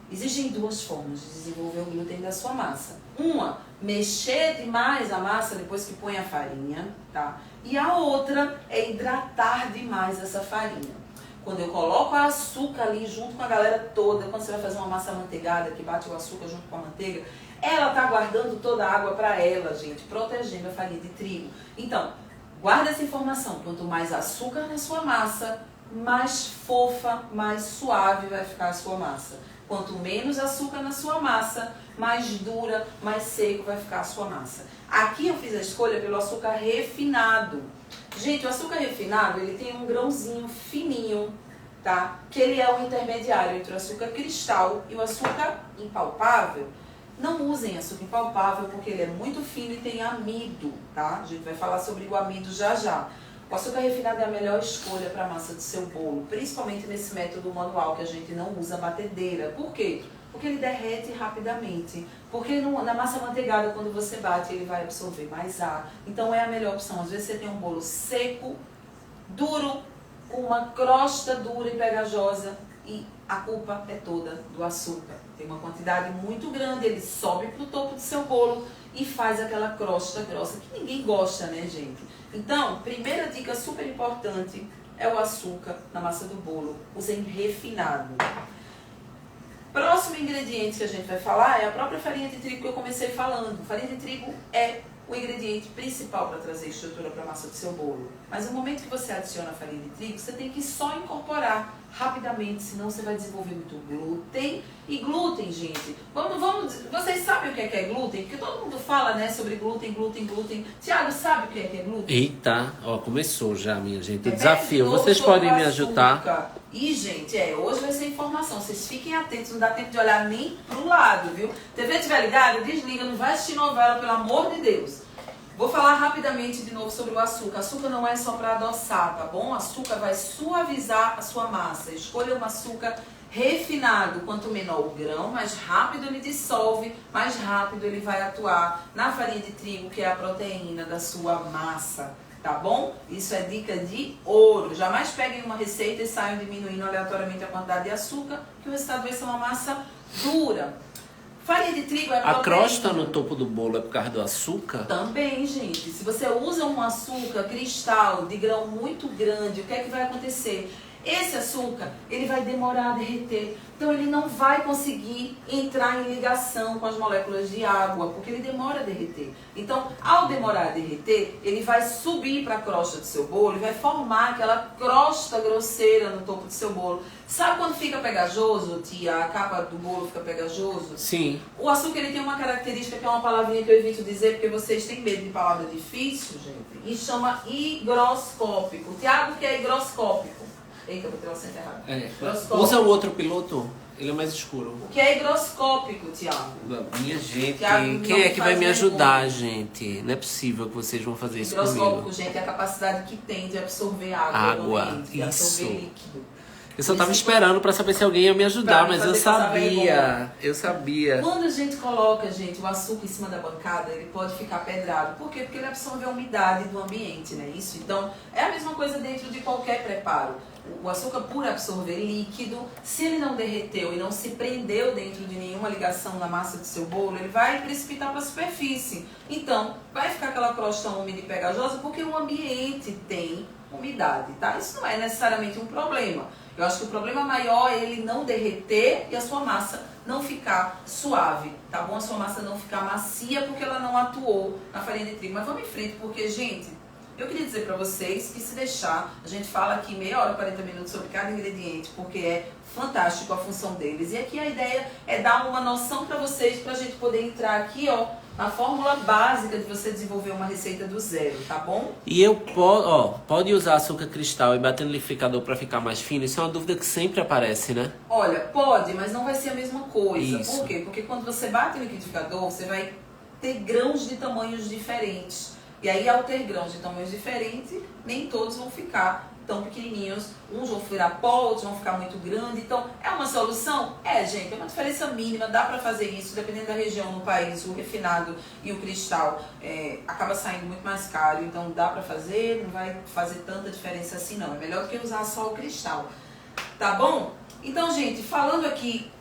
Existem duas formas de desenvolver o glúten da sua massa. Uma, mexer demais a massa depois que põe a farinha, tá? E a outra é hidratar demais essa farinha. Quando eu coloco o açúcar ali junto com a galera toda, quando você vai fazer uma massa amanteigada que bate o açúcar junto com a manteiga, ela tá guardando toda a água para ela, gente, protegendo a farinha de trigo. Então, guarda essa informação. Quanto mais açúcar na sua massa, mais fofa, mais suave vai ficar a sua massa. Quanto menos açúcar na sua massa, mais dura, mais seco vai ficar a sua massa. Aqui eu fiz a escolha pelo açúcar refinado. Gente, o açúcar refinado, ele tem um grãozinho fininho, tá? Que ele é o intermediário entre o açúcar cristal e o açúcar impalpável. Não usem açúcar impalpável porque ele é muito fino e tem amido, tá? A gente vai falar sobre o amido já já. O açúcar refinado é a melhor escolha para a massa do seu bolo, principalmente nesse método manual que a gente não usa batedeira. Por quê? Porque ele derrete rapidamente. Porque na massa manteigada, quando você bate, ele vai absorver mais ar. Então é a melhor opção. Às vezes você tem um bolo seco, duro, com uma crosta dura e pegajosa e a culpa é toda do açúcar. Tem uma quantidade muito grande, ele sobe para o topo do seu bolo e faz aquela crosta grossa que ninguém gosta, né, gente? Então, primeira dica super importante é o açúcar na massa do bolo. Usem refinado. Próximo ingrediente que a gente vai falar é a própria farinha de trigo que eu comecei falando. Farinha de trigo é o ingrediente principal para trazer estrutura para a massa do seu bolo. Mas no momento que você adiciona a farinha de trigo, você tem que só incorporar rapidamente, senão você vai desenvolver muito glúten. E glúten, gente, vocês sabem o que é glúten? Porque todo mundo fala, né, sobre glúten. Tiago, sabe o que é glúten? Eita, ó, começou já, minha gente. O Repete desafio, de novo vocês sobre podem o me ajudar? açúcar. E, gente, hoje vai ser informação. Vocês fiquem atentos, não dá tempo de olhar nem pro lado, viu? TV estiver ligada, desliga, não vai assistir novela, pelo amor de Deus. Vou falar rapidamente de novo sobre o açúcar. Açúcar não é só para adoçar, tá bom? Açúcar vai suavizar a sua massa. Escolha um açúcar refinado. Quanto menor o grão, mais rápido ele dissolve, mais rápido ele vai atuar na farinha de trigo, que é a proteína da sua massa, tá bom? Isso é dica de ouro. Jamais peguem uma receita e saiam diminuindo aleatoriamente a quantidade de açúcar, que o resultado vai ser uma massa dura. Farinha de trigo é A proteína. crosta no topo do bolo é por causa do açúcar? Também, gente. Se você usa um açúcar cristal de grão muito grande, o que é que vai acontecer? Esse açúcar, ele vai demorar a derreter. Então, ele não vai conseguir entrar em ligação com as moléculas de água, porque ele demora a derreter. Então, ao demorar a derreter, ele vai subir para a crosta do seu bolo e vai formar aquela crosta grosseira no topo do seu bolo. Sabe quando fica pegajoso, tia? A capa do bolo fica pegajoso? Sim. O açúcar, ele tem uma característica que é uma palavrinha que eu evito dizer, porque vocês têm medo de palavra difícil, gente. E chama higroscópico. Tiago, que é higroscópico? Eita, vou ter o acento errado. Usa o outro piloto, ele é mais escuro. O que é higroscópico, Tiago? Minha gente, Tiago, quem é que vai me faz ajudar, gente? Não é possível que vocês vão fazer isso Higroscópico, comigo. gente, é a capacidade que tem de absorver água. Água, no ambiente, de absorver isso. líquido. Eu só tava esperando pra saber se alguém ia me ajudar, Pra mas eu fazer passar sabia. Eu sabia. Quando a gente coloca, gente, o açúcar em cima da bancada, ele pode ficar pedrado. Por quê? Porque ele absorve a umidade do ambiente, né? Isso. Então, é a mesma coisa dentro de qualquer preparo. O açúcar, por absorver líquido, se ele não derreteu e não se prendeu dentro de nenhuma ligação na massa do seu bolo, ele vai precipitar para a superfície. Então, vai ficar aquela crosta úmida e pegajosa porque o ambiente tem umidade, tá? Isso não é necessariamente um problema. Eu acho que o problema maior é ele não derreter e a sua massa não ficar suave, tá bom? A sua massa não ficar macia porque ela não atuou na farinha de trigo. Mas vamos em frente, porque, gente, eu queria dizer pra vocês que se deixar, a gente fala aqui meia hora, 40 minutos sobre cada ingrediente, porque é fantástico a função deles. E aqui a ideia é dar uma noção pra vocês, pra gente poder entrar aqui, ó, na fórmula básica de você desenvolver uma receita do zero, tá bom? E eu pode usar açúcar cristal e bater no liquidificador pra ficar mais fino? Isso é uma dúvida que sempre aparece, né? Olha, pode, mas não vai ser a mesma coisa. Isso. Por quê? Porque quando você bate no liquidificador, você vai ter grãos de tamanhos diferentes. E aí, ao ter grãos de tamanhos diferentes, nem todos vão ficar tão pequenininhos. Uns vão virar pó, outros vão ficar muito grandes. Então, é uma solução? É, gente, é uma diferença mínima. Dá pra fazer isso, dependendo da região no país. O refinado e o cristal acaba saindo muito mais caro. Então, dá pra fazer, não vai fazer tanta diferença assim, não. É melhor do que usar só o cristal. Tá bom? Então, gente, falando aqui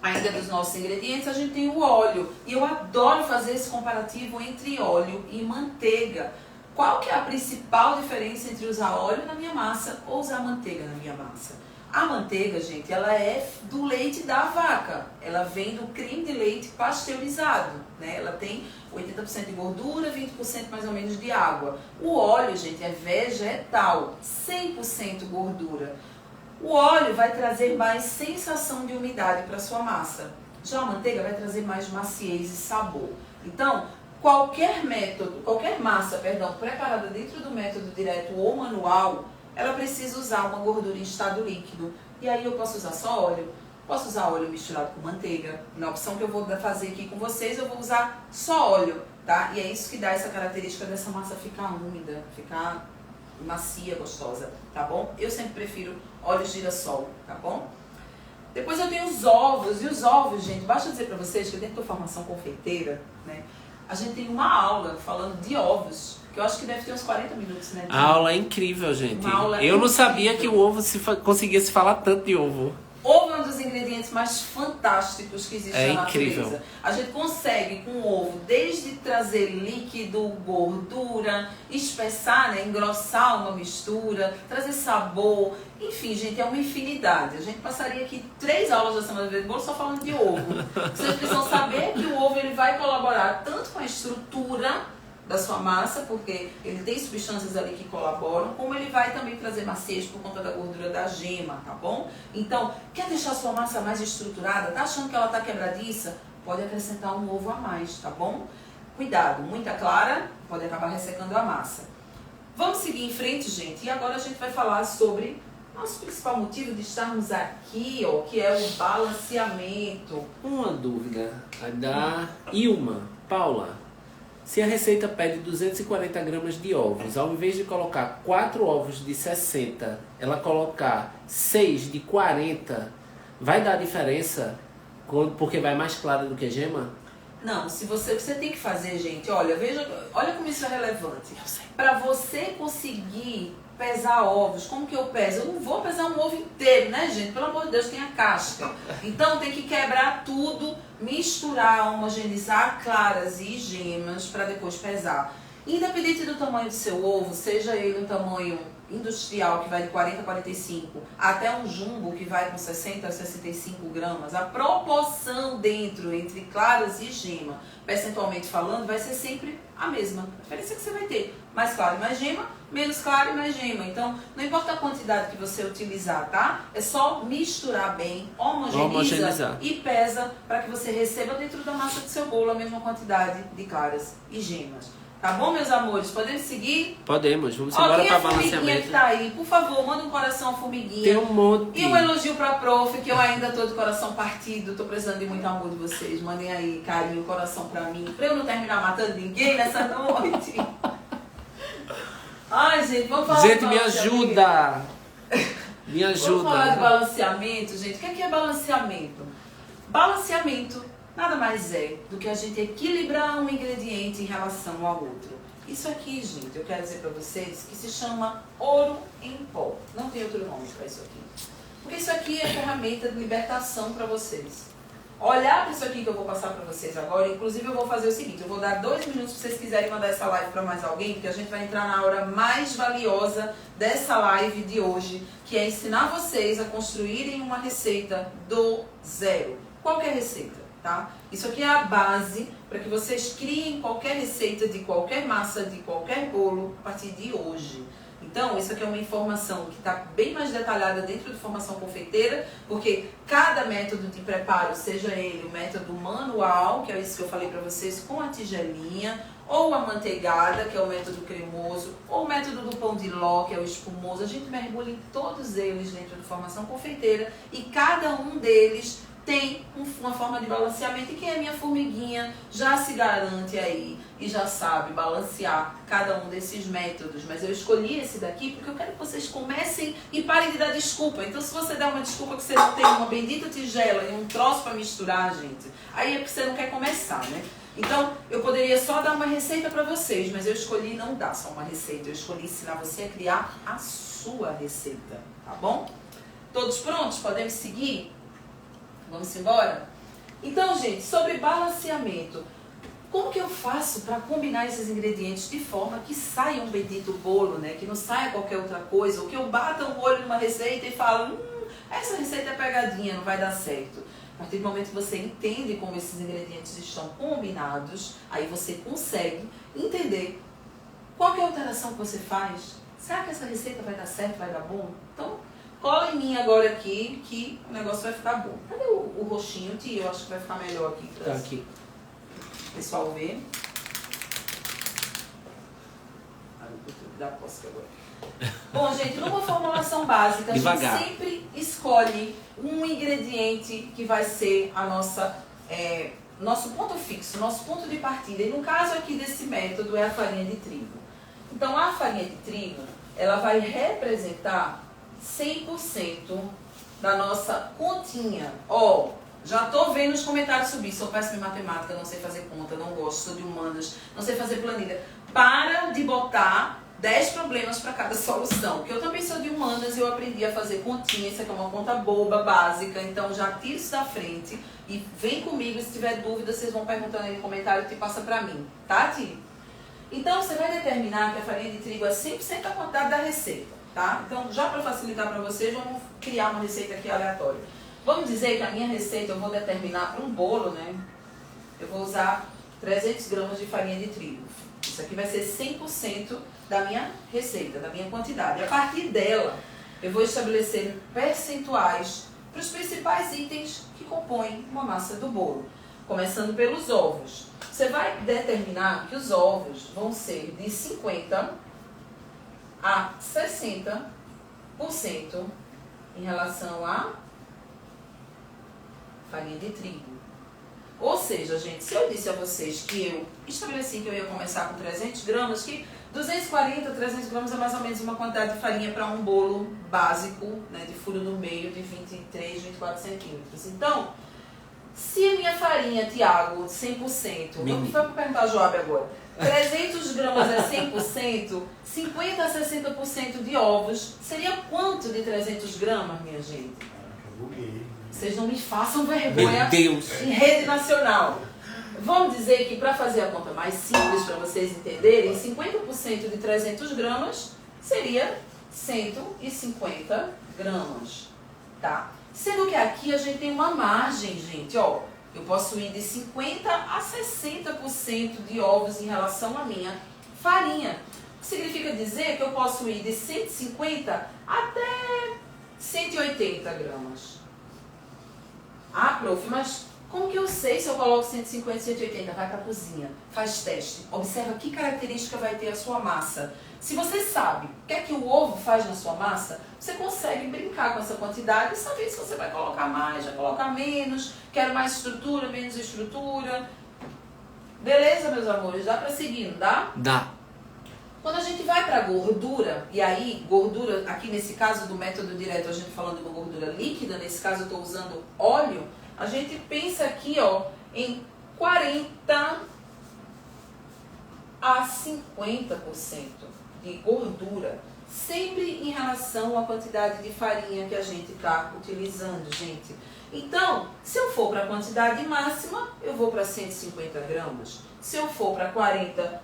ainda dos nossos ingredientes, a gente tem o óleo. E eu adoro fazer esse comparativo entre óleo e manteiga. Qual que é a principal diferença entre usar óleo na minha massa ou usar manteiga na minha massa? A manteiga, gente, ela é do leite da vaca. Ela vem do creme de leite pasteurizado, né? Ela tem 80% de gordura, 20% mais ou menos de água. O óleo, gente, é vegetal, 100% gordura. O óleo vai trazer mais sensação de umidade para sua massa. Já a manteiga vai trazer mais maciez e sabor. Então, qualquer massa, preparada dentro do método direto ou manual, ela precisa usar uma gordura em estado líquido. E aí eu posso usar só óleo, posso usar óleo misturado com manteiga. Na opção que eu vou fazer aqui com vocês, eu vou usar só óleo, tá? E é isso que dá essa característica dessa massa ficar úmida, ficar macia, gostosa, tá bom? Eu sempre prefiro óleo de girassol, tá bom? Depois eu tenho os ovos, e os ovos, gente, basta dizer pra vocês que dentro da formação confeiteira, né, a gente tem uma aula falando de ovos, que eu acho que deve ter uns 40 minutos, né? A aula é incrível, gente. Uma aula Eu não incrível. sabia que o ovo conseguia se falar tanto de ovo. Ovo é um dos ingredientes mais fantásticos que existe É na incrível. natureza. A gente consegue com o ovo, desde trazer líquido, gordura, espessar, né, engrossar uma mistura, trazer sabor. Enfim, gente, é uma infinidade. A gente passaria aqui 3 aulas da semana de bolo só falando de ovo. Vocês precisam saber que o ovo ele vai colaborar tanto com a estrutura da sua massa, porque ele tem substâncias ali que colaboram, como ele vai também trazer maciez por conta da gordura da gema, tá bom? Então, quer deixar a sua massa mais estruturada? Tá achando que ela tá quebradiça? Pode acrescentar um ovo a mais, tá bom? Cuidado, muita clara pode acabar ressecando a massa. Vamos seguir em frente, gente, e agora a gente vai falar sobre nosso principal motivo de estarmos aqui, ó, que é o balanceamento. Uma dúvida, a da Ilma. Paula, se a receita pede 240 gramas de ovos, ao invés de colocar 4 ovos de 60, ela colocar 6 de 40, vai dar diferença porque vai mais clara do que a gema? Não, se você, o que você tem que fazer, gente, olha, olha como isso é relevante. Para você conseguir pesar ovos, como que eu peso? Eu não vou pesar um ovo inteiro, né, gente? Pelo amor de Deus, tem a casca. Então tem que quebrar tudo, misturar, homogeneizar claras e gemas para depois pesar. Independente do tamanho do seu ovo, seja ele um tamanho industrial que vai de 40 a 45 até um jumbo que vai com 60 a 65 gramas, a proporção dentro entre claras e gema, percentualmente falando, vai ser sempre a mesma. A diferença é que você vai ter mais claro e mais gema, menos claro e mais gema. Então, não importa a quantidade que você utilizar, tá? É só misturar bem, homogeneiza e pesa para que você receba dentro da massa do seu bolo a mesma quantidade de claras e gemas. Tá bom, meus amores? Podemos seguir? Podemos, vamos embora para balanceamento. Quem é a formiguinha que tá aí? Por favor, manda um coração, formiguinha. Tem um monte. E um elogio pra prof, que eu ainda tô de coração partido, tô precisando de muito amor de vocês. Mandem aí carinho, coração pra mim, pra eu não terminar matando ninguém nessa noite. Ai, gente, vamos falar Gente, de me ajuda! Me ajuda. Vamos falar de balanceamento, gente. O que é balanceamento? Balanceamento nada mais é do que a gente equilibrar um ingrediente em relação ao outro. Isso aqui, gente, eu quero dizer para vocês que se chama ouro em pó. Não tem outro nome para isso aqui. Porque isso aqui é ferramenta de libertação para vocês. Olhar para isso aqui que eu vou passar para vocês agora, inclusive eu vou fazer o seguinte, eu vou dar 2 minutos se vocês quiserem mandar essa live para mais alguém, porque a gente vai entrar na hora mais valiosa dessa live de hoje, que é ensinar vocês a construírem uma receita do zero. Qualquer receita. Tá? Isso aqui é a base para que vocês criem qualquer receita de qualquer massa, de qualquer bolo a partir de hoje. Então, isso aqui é uma informação que está bem mais detalhada dentro de formação confeiteira, porque cada método de preparo, seja ele o método manual, que é isso que eu falei para vocês, com a tigelinha, ou a manteigada, que é o método cremoso, ou o método do pão de ló, que é o espumoso, a gente mergulha em todos eles dentro de formação confeiteira e cada um deles tem uma forma de balanceamento, e quem é minha formiguinha já se garante aí e já sabe balancear cada um desses métodos. Mas eu escolhi esse daqui porque eu quero que vocês comecem e parem de dar desculpa. Então, se você der uma desculpa que você não tem uma bendita tigela e um troço para misturar, gente, aí é porque você não quer começar, né? Então, eu poderia só dar uma receita para vocês, mas eu escolhi não dar só uma receita, eu escolhi ensinar você a criar a sua receita, tá bom? Todos prontos? Podemos seguir? Vamos embora? Então, gente, sobre balanceamento. Como que eu faço para combinar esses ingredientes de forma que saia um bendito bolo, né? Que não saia qualquer outra coisa, ou que eu bata o olho numa receita e falo, essa receita é pegadinha, não vai dar certo. A partir do momento que você entende como esses ingredientes estão combinados, aí você consegue entender qual que é a alteração que você faz. Será que essa receita vai dar certo, vai dar bom? Então, cola em mim agora aqui que o negócio vai ficar bom. Cadê o roxinho, tia? Eu acho que vai ficar melhor aqui. Tá aqui. O pessoal ver. Dá posca agora. Bom, gente, numa formulação básica, Devagar. A gente sempre escolhe um ingrediente que vai ser a nosso ponto fixo, nosso ponto de partida. E no caso aqui desse método é a farinha de trigo. Então, a farinha de trigo, ela vai representar 100% da nossa continha. Ó, já tô vendo os comentários subir. Sou péssima em matemática, não sei fazer conta, não gosto, sou de humanas, não sei fazer planilha. Para de botar 10 problemas para cada solução. Porque eu também sou de humanas e eu aprendi a fazer continha. Isso aqui é uma conta boba, básica. Então já tira isso da frente e vem comigo. E se tiver dúvida, vocês vão perguntando aí no comentário e passa para mim. Tá, Ti? Então você vai determinar que a farinha de trigo é 100% a quantidade da receita. Tá? Então, já para facilitar para vocês, vamos criar uma receita aqui aleatória. Vamos dizer que a minha receita eu vou determinar para um bolo, né? Eu vou usar 300 gramas de farinha de trigo. Isso aqui vai ser 100% da minha receita, da minha quantidade. A partir dela, eu vou estabelecer percentuais para os principais itens que compõem uma massa do bolo. Começando pelos ovos. Você vai determinar que os ovos vão ser de 50% a 60% em relação à farinha de trigo. Ou seja, gente, se eu disse a vocês que eu estabeleci que eu ia começar com 300 gramas, que 240, 300 gramas é mais ou menos uma quantidade de farinha para um bolo básico, né, de furo no meio de 23, 24 centímetros. Então, Se a minha farinha, Tiago, 100%, o que foi para perguntar a Joab agora? 300 gramas é 100%, 50 a 60% de ovos, seria quanto de 300 gramas, minha gente? Vocês não me façam vergonha em rede nacional. Vamos dizer que para fazer a conta mais simples, para vocês entenderem, 50% de 300 gramas seria 150 gramas, tá? Sendo que aqui a gente tem uma margem, gente, ó. Eu posso ir de 50% a 60% de ovos em relação à minha farinha. O que significa dizer que eu posso ir de 150 até 180 gramas. Ah, prof, mas como que eu sei se eu coloco 150 e 180? Vai para a cozinha, faz teste. Observa que característica vai ter a sua massa. Se você sabe o que é que o ovo faz na sua massa, você consegue brincar com essa quantidade e saber se você vai colocar mais, vai colocar menos, quero mais estrutura, menos estrutura. Beleza, meus amores? Dá para seguir, não dá? Dá. Quando a gente vai para gordura, e aí gordura, aqui nesse caso do método direto, a gente falando de uma gordura líquida, nesse caso eu estou usando óleo, a gente pensa aqui, ó, em 40 a 50% de gordura, sempre em relação à quantidade de farinha que a gente está utilizando, gente. Então, se eu for para a quantidade máxima, eu vou para 150 gramas. Se eu for para 40%,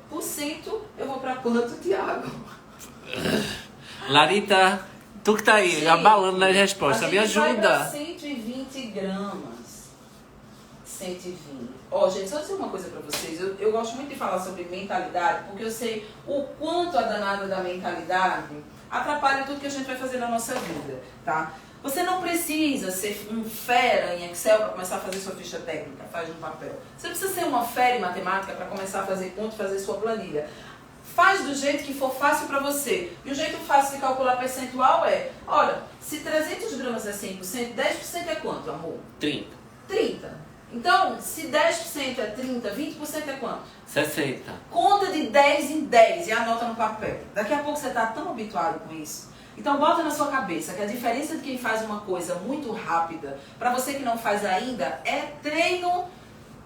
eu vou para quanto, Tiago? Larita, tu que tá aí, Sim, abalando nas respostas, me vai para ajuda. 120 gramas. 120. Ó, gente, só dizer uma coisa pra vocês. Eu gosto muito de falar sobre mentalidade, porque eu sei o quanto a danada da mentalidade atrapalha tudo que a gente vai fazer na nossa vida, tá? Você não precisa ser um fera em Excel para começar a fazer sua ficha técnica, faz no papel. Você precisa ser uma fera em matemática para começar a fazer conta, fazer sua planilha. Faz do jeito que for fácil para você. E o jeito fácil de calcular percentual é, olha, se 300 gramas é 100%, 10% é quanto, amor? 30. 30. Então, se 10% é 30, 20% é quanto? 60. Conta de 10 em 10 e anota no papel. Daqui a pouco você está tão habituado com isso. Então, bota na sua cabeça que a diferença de quem faz uma coisa muito rápida, para você que não faz ainda, é treino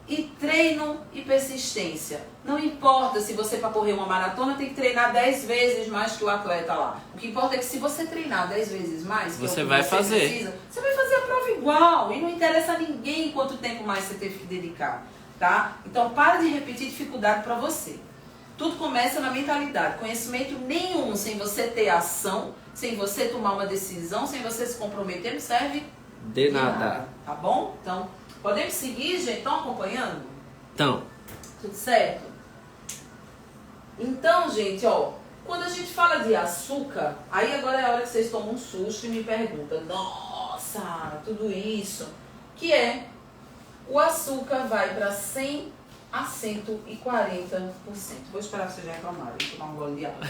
e persistência. Não importa se você, para correr uma maratona, tem que treinar 10 vezes mais que o atleta lá. O que importa é que se você treinar 10 vezes mais, que você é o que vai você fazer. Precisa, você vai fazer a prova igual. E não interessa a ninguém quanto tempo mais você teve que dedicar. Tá? Então, para de repetir dificuldade para você. Tudo começa na mentalidade. Conhecimento nenhum sem você ter ação, sem você tomar uma decisão, sem você se comprometer, não serve De nada. tá bom? Então, podemos seguir, gente? Estão acompanhando? Então, Tudo certo? Então, gente, ó, quando a gente fala de açúcar, aí agora é a hora que vocês tomam um susto e me perguntam, nossa, tudo isso, que é, o açúcar vai para 100 a 140%. Vou esperar vocês já reclamarem, vou tomar um gole de água.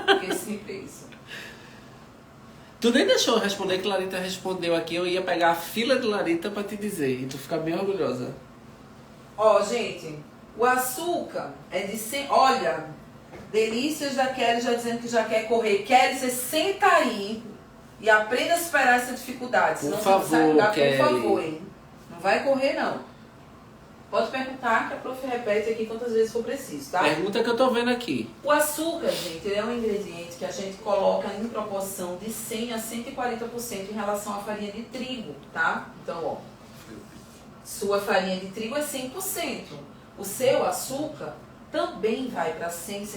Porque sempre é isso. tu nem deixou eu responder que Larita respondeu aqui. Eu ia pegar a fila de Larita pra te dizer. E tu fica bem orgulhosa. Ó, gente, o açúcar é de 100... Olha, delícias da Kelly já dizendo que já quer correr. Kelly, você senta aí e aprenda a superar essa dificuldade. Senão Por você não sai do favor, lugar, Kelly. por favor, hein? Não vai correr, não. Pode perguntar que a prof repete aqui quantas vezes for preciso, tá? Pergunta que eu tô vendo aqui. O açúcar, gente, ele é um ingrediente que a gente coloca em proporção de 100 a 140% em relação à farinha de trigo, tá? Então, ó, sua farinha de trigo é 100%. O seu açúcar também vai para 100, 140%.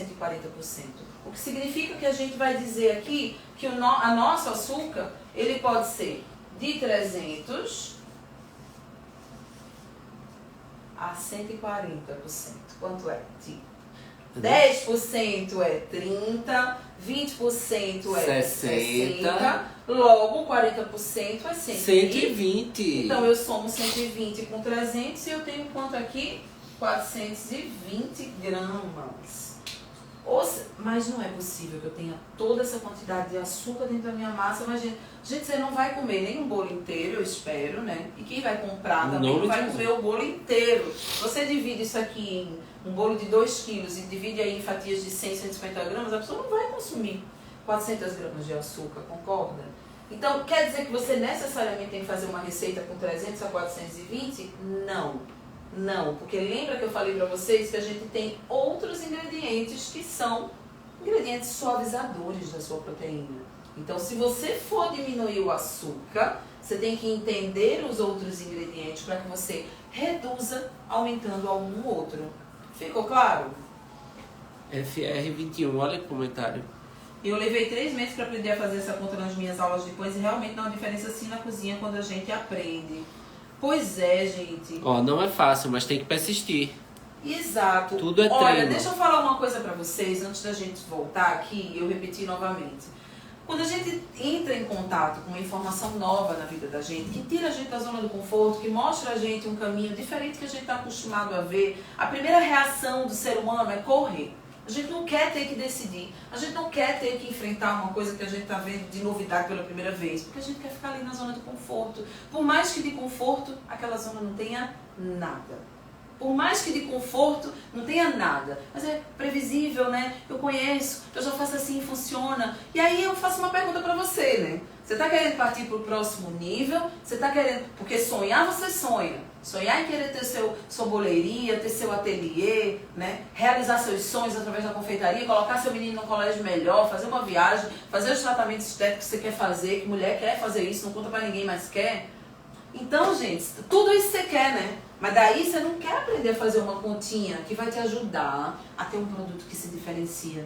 O que significa que a gente vai dizer aqui que a nosso açúcar, ele pode ser de 300 a 140%. Quanto é? 10% é 30, 20% é 60, logo 40% é 120. Então eu somo 120 com 300 e eu tenho quanto aqui? 420 gramas. Mas não é possível que eu tenha toda essa quantidade de açúcar dentro da minha massa. Mas, gente, você não vai comer nem um bolo inteiro, eu espero, né? E quem vai comprar também não vai comer o bolo inteiro. Você divide isso aqui em um bolo de 2 quilos e divide aí em fatias de 100, 150 gramas, a pessoa não vai consumir 400 gramas de açúcar, concorda? Então, quer dizer que você necessariamente tem que fazer uma receita com 300 a 420? Não. Não, porque lembra que eu falei para vocês que a gente tem outros ingredientes que são ingredientes suavizadores da sua proteína. Então, se você for diminuir o açúcar, você tem que entender os outros ingredientes para que você reduza aumentando algum outro. Ficou claro? FR21, olha o comentário. Eu levei 3 meses para aprender a fazer essa conta nas minhas aulas depois e realmente dá uma diferença assim na cozinha quando a gente aprende. Pois é, gente. Ó, não é fácil, mas tem que persistir. Exato. Tudo é Olha, treino. deixa eu falar uma coisa pra vocês antes da gente voltar aqui, eu repetir novamente. Quando a gente entra em contato com uma informação nova na vida da gente, que tira a gente da zona do conforto, que mostra a gente um caminho diferente que a gente está acostumado a ver, a primeira reação do ser humano é correr. A gente não quer ter que decidir, a gente não quer ter que enfrentar uma coisa que a gente está vendo de novidade pela primeira vez, porque a gente quer ficar ali na zona do conforto. Por mais que de conforto, aquela zona não tenha nada. Por mais que de conforto não tenha nada. Mas é previsível, né? Eu conheço, eu já faço assim e funciona. E aí eu faço uma pergunta pra você, né? Você tá querendo partir pro próximo nível? Você tá querendo... Porque sonhar, você sonha. Sonhar em querer ter sua boleiria, ter seu ateliê, né? Realizar seus sonhos através da confeitaria, colocar seu menino num colégio melhor, fazer uma viagem, fazer os tratamentos estéticos que você quer fazer, que mulher quer fazer isso, não conta pra ninguém, mas quer. Então, gente, tudo isso você quer, né? Mas daí você não quer aprender a fazer uma continha que vai te ajudar a ter um produto que se diferencia,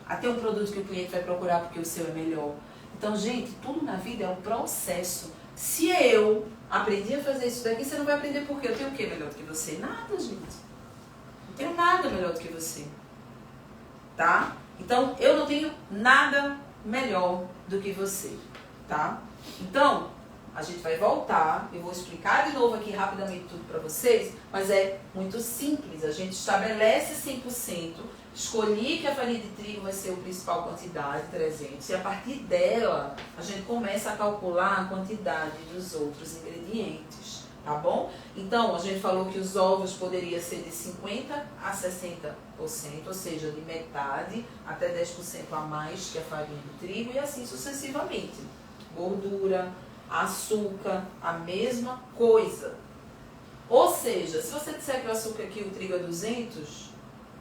a ter um produto que o cliente vai procurar porque o seu é melhor. Então, gente, tudo na vida é um processo. Se eu aprendi a fazer isso daqui, você não vai aprender por quê? Eu tenho o que melhor do que você? Nada, gente. Não tenho nada melhor do que você. Tá? Então, eu não tenho nada melhor do que você. Tá? Então... a gente vai voltar, eu vou explicar de novo aqui rapidamente tudo para vocês, mas é muito simples. A gente estabelece 100%, escolhi que a farinha de trigo vai ser a principal quantidade, 300, e a partir dela a gente começa a calcular a quantidade dos outros ingredientes, tá bom? Então, a gente falou que os ovos poderiam ser de 50% a 60%, ou seja, de metade até 10% a mais que a farinha de trigo, e assim sucessivamente. Gordura, açúcar, a mesma coisa. Ou seja, se você disser que o açúcar aqui, o trigo é 200,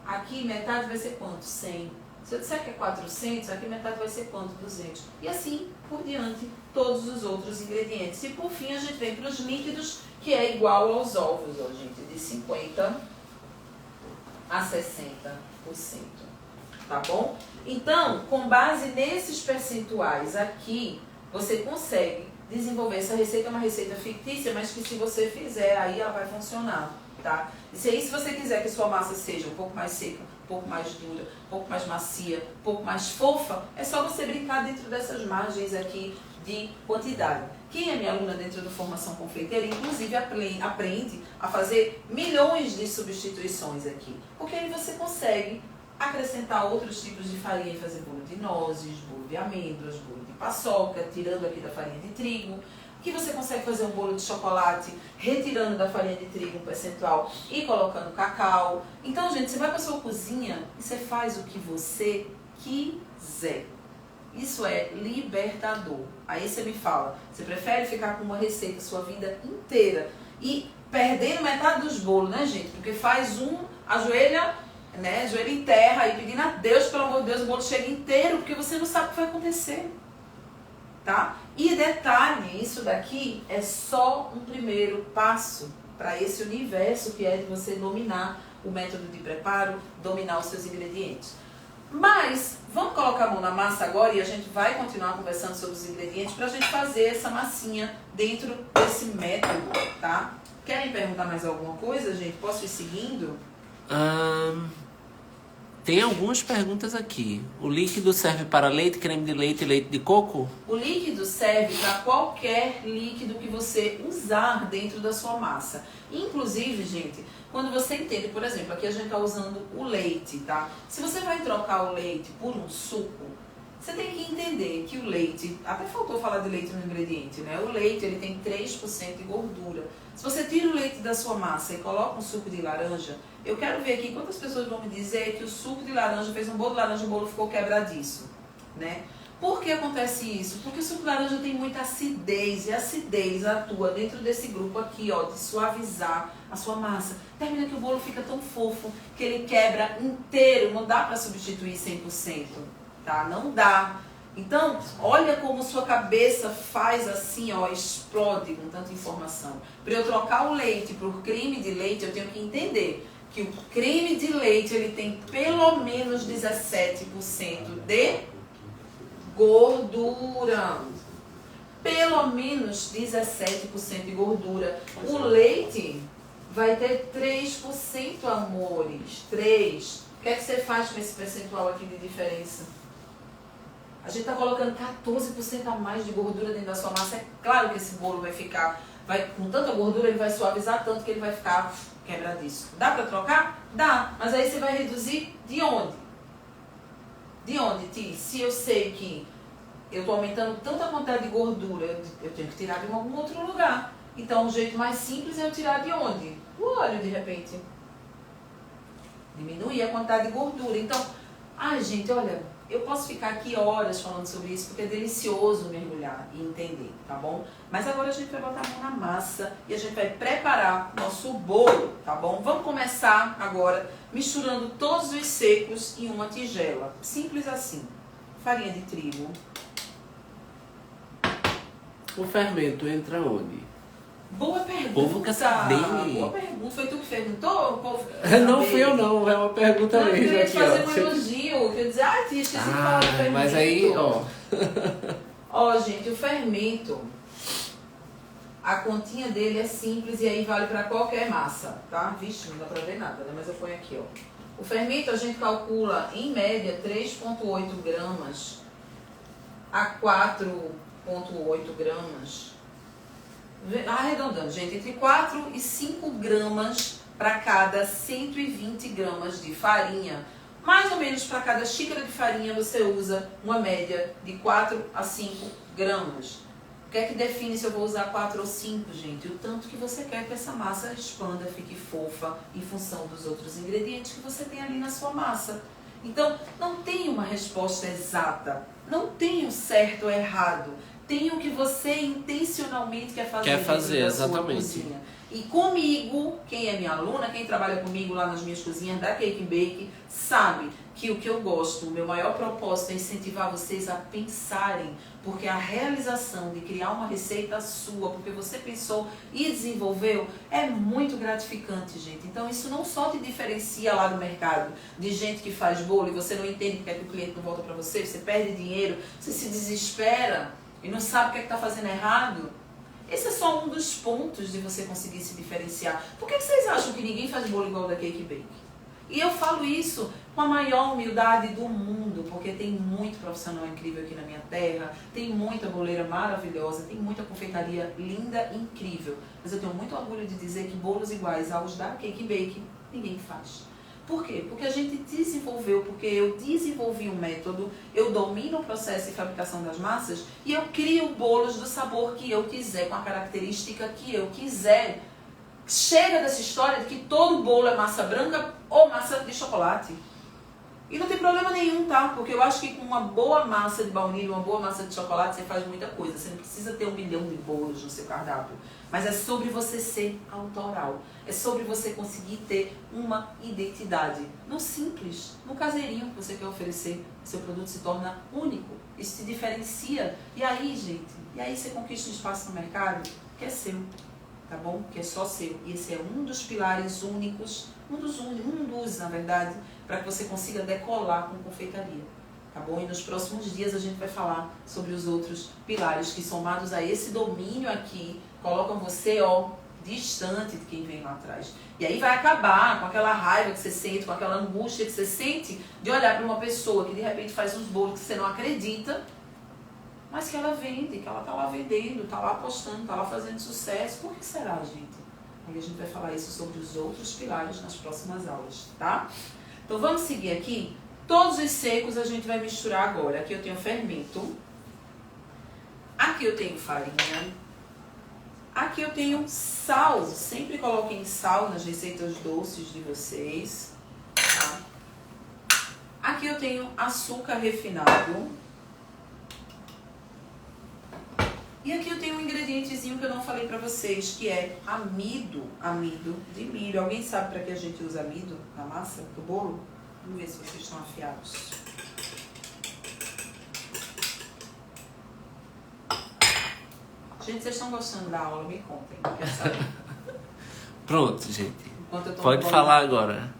aqui metade vai ser quanto? 100. Se eu disser que é 400, aqui metade vai ser quanto? 200. E assim por diante, todos os outros ingredientes. E por fim a gente vem para os líquidos, que é igual aos ovos, ó, gente, de 50% a 60%. Tá bom? Então, com base nesses percentuais aqui, você consegue desenvolver essa receita. É uma receita fictícia, mas que se você fizer, aí ela vai funcionar, tá? E se aí, se você quiser que sua massa seja um pouco mais seca, um pouco mais dura, um pouco mais macia, um pouco mais fofa, é só você brincar dentro dessas margens aqui de quantidade. Quem é minha aluna dentro do Formação Confeiteira, inclusive aprende a fazer milhões de substituições aqui, porque aí você consegue acrescentar outros tipos de farinha e fazer bolo de nozes, bolo de amêndoas, bolo de paçoca, tirando aqui da farinha de trigo, que você consegue fazer um bolo de chocolate, retirando da farinha de trigo um percentual e colocando cacau. Então, gente, você vai para a sua cozinha e você faz o que você quiser. Isso é libertador. Aí você me fala, você prefere ficar com uma receita sua vida inteira e perdendo metade dos bolos, né, gente? Porque faz ajoelha, né, joelho em terra e pedindo a Deus, pelo amor de Deus, o bolo chega inteiro, porque você não sabe o que vai acontecer, tá? E detalhe, isso daqui é só um primeiro passo para esse universo que é de você dominar o método de preparo, dominar os seus ingredientes. Mas, vamos colocar a mão na massa agora e a gente vai continuar conversando sobre os ingredientes para a gente fazer essa massinha dentro desse método, tá? Querem perguntar mais alguma coisa, gente? Posso ir seguindo? Tem algumas perguntas aqui. O líquido serve para leite, creme de leite e leite de coco? O líquido serve para qualquer líquido que você usar dentro da sua massa. Inclusive, gente, quando você entende, por exemplo, aqui a gente está usando o leite, tá? Se você vai trocar o leite por um suco, você tem que entender que o leite, até faltou falar de leite no ingrediente, né? O leite, ele tem 3% de gordura. Se você tira o leite da sua massa e coloca um suco de laranja, eu quero ver aqui quantas pessoas vão me dizer que o suco de laranja fez um bolo de laranja, o bolo ficou quebradiço, né? Por que acontece isso? Porque o suco de laranja tem muita acidez, e a acidez atua dentro desse grupo aqui, ó, de suavizar a sua massa. Termina que o bolo fica tão fofo que ele quebra inteiro, não dá para substituir 100%, tá? Não dá. Então, olha como sua cabeça faz assim, ó, explode com tanta informação. Para eu trocar o leite por creme de leite, eu tenho que entender que o creme de leite ele tem pelo menos 17% de gordura. Pelo menos 17% de gordura. O leite vai ter 3%, amores. 3%. O que é que você faz com esse percentual aqui de diferença? A gente está colocando 14% a mais de gordura dentro da sua massa. É claro que esse bolo vai ficar, com tanta gordura, ele vai suavizar tanto que ele vai ficar quebradiço. Dá para trocar? Dá. Mas aí você vai reduzir de onde? De onde, Ti? Se eu sei que eu estou aumentando tanta quantidade de gordura, eu tenho que tirar de algum outro lugar. Então, o jeito mais simples é eu tirar de onde? O óleo, de repente. Diminuir a quantidade de gordura. Então, ai, gente, olha, eu posso ficar aqui horas falando sobre isso, porque é delicioso mergulhar e entender, tá bom? Mas agora a gente vai botar a mão na massa e a gente vai preparar nosso bolo, tá bom? Vamos começar agora misturando todos os secos em uma tigela. Simples assim. Farinha de trigo. O fermento entra onde? Boa pergunta. O povo quer saber. Boa pergunta. Foi tu que perguntou? O povo quer saber. Não fui eu não, é uma pergunta não, mesmo eu queria aqui, fazer ó. um elogio, quer dizer, tia, esqueci de falar do fermento. Mas aí, ó. Ó, gente, o fermento, a continha dele é simples e aí vale para qualquer massa, tá? Vixe, não dá pra ver nada, né? Mas eu ponho aqui, ó. O fermento a gente calcula, em média, 3,8 gramas a 4,8 gramas. Arredondando, gente, entre 4 e 5 gramas para cada 120 gramas de farinha. Mais ou menos para cada xícara de farinha você usa uma média de 4 a 5 gramas. O que é que define se eu vou usar 4 ou 5, gente? O tanto que você quer que essa massa expanda, fique fofa em função dos outros ingredientes que você tem ali na sua massa. Então, não tem uma resposta exata, não tem o certo ou errado. Tem o que você intencionalmente quer fazer. Quer fazer, na sua exatamente. cozinha. E comigo, quem é minha aluna, quem trabalha comigo lá nas minhas cozinhas da Cake Bake, sabe que o que eu gosto, o meu maior propósito é incentivar vocês a pensarem, porque a realização de criar uma receita sua, porque você pensou e desenvolveu, é muito gratificante, gente. Então isso não só te diferencia lá do mercado, de gente que faz bolo e você não entende porque é que o cliente não volta para você, você perde dinheiro, você se desespera e não sabe o que é que está fazendo errado. Esse é só um dos pontos de você conseguir se diferenciar. Por que vocês acham que ninguém faz bolo igual o da Cake Bake? E eu falo isso com a maior humildade do mundo, porque tem muito profissional incrível aqui na minha terra, tem muita boleira maravilhosa, tem muita confeitaria linda e incrível. Mas eu tenho muito orgulho de dizer que bolos iguais aos da Cake Bake ninguém faz. Por quê? Porque a gente desenvolveu, porque eu desenvolvi um método, eu domino o processo de fabricação das massas e eu crio bolos do sabor que eu quiser, com a característica que eu quiser. Chega dessa história de que todo bolo é massa branca ou massa de chocolate. E não tem problema nenhum, tá? Porque eu acho que com uma boa massa de baunilha, uma boa massa de chocolate, você faz muita coisa. Você não precisa ter 1 milhão de bolos no seu cardápio. Mas é sobre você ser autoral. É sobre você conseguir ter uma identidade. No simples, no caseirinho que você quer oferecer. Seu produto se torna único. Isso te diferencia. E aí, gente, você conquista um espaço no mercado que é seu. Tá bom? Que é só seu. E esse é um dos pilares únicos, um dos, na verdade, para que você consiga decolar com confeitaria. Tá bom? E nos próximos dias a gente vai falar sobre os outros pilares que, somados a esse domínio aqui, colocam você, ó, distante de quem vem lá atrás. E aí vai acabar com aquela raiva que você sente, com aquela angústia que você sente de olhar para uma pessoa que de repente faz uns bolos que você não acredita, mas que ela vende, que ela tá lá vendendo, tá lá apostando, tá lá fazendo sucesso. Por que será, gente? Aí a gente vai falar isso sobre os outros pilares nas próximas aulas, tá? Então vamos seguir aqui. Todos os secos a gente vai misturar agora. Aqui eu tenho fermento. Aqui eu tenho farinha. Aqui eu tenho sal. Sempre coloquem sal nas receitas doces de vocês. Tá? Aqui eu tenho açúcar refinado. E aqui eu tenho um ingredientezinho que eu não falei pra vocês, que é amido. Amido de milho. Alguém sabe pra que a gente usa amido na massa do bolo? Vamos ver se vocês estão afiados. Gente, vocês estão gostando da aula? Me contem. Quero saber. Pronto, gente. Enquanto eu tô Pode falar agora.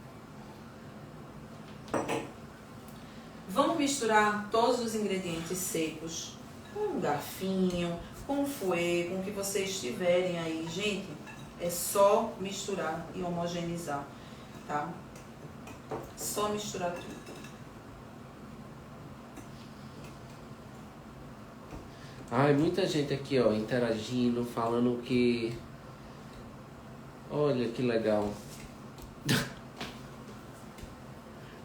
Vamos misturar todos os ingredientes secos com um garfinho, com um fouet, com o que vocês tiverem aí. Gente, é só misturar e homogeneizar, tá? Só misturar tudo. Ai, muita gente aqui, ó, interagindo, falando que... Olha que legal.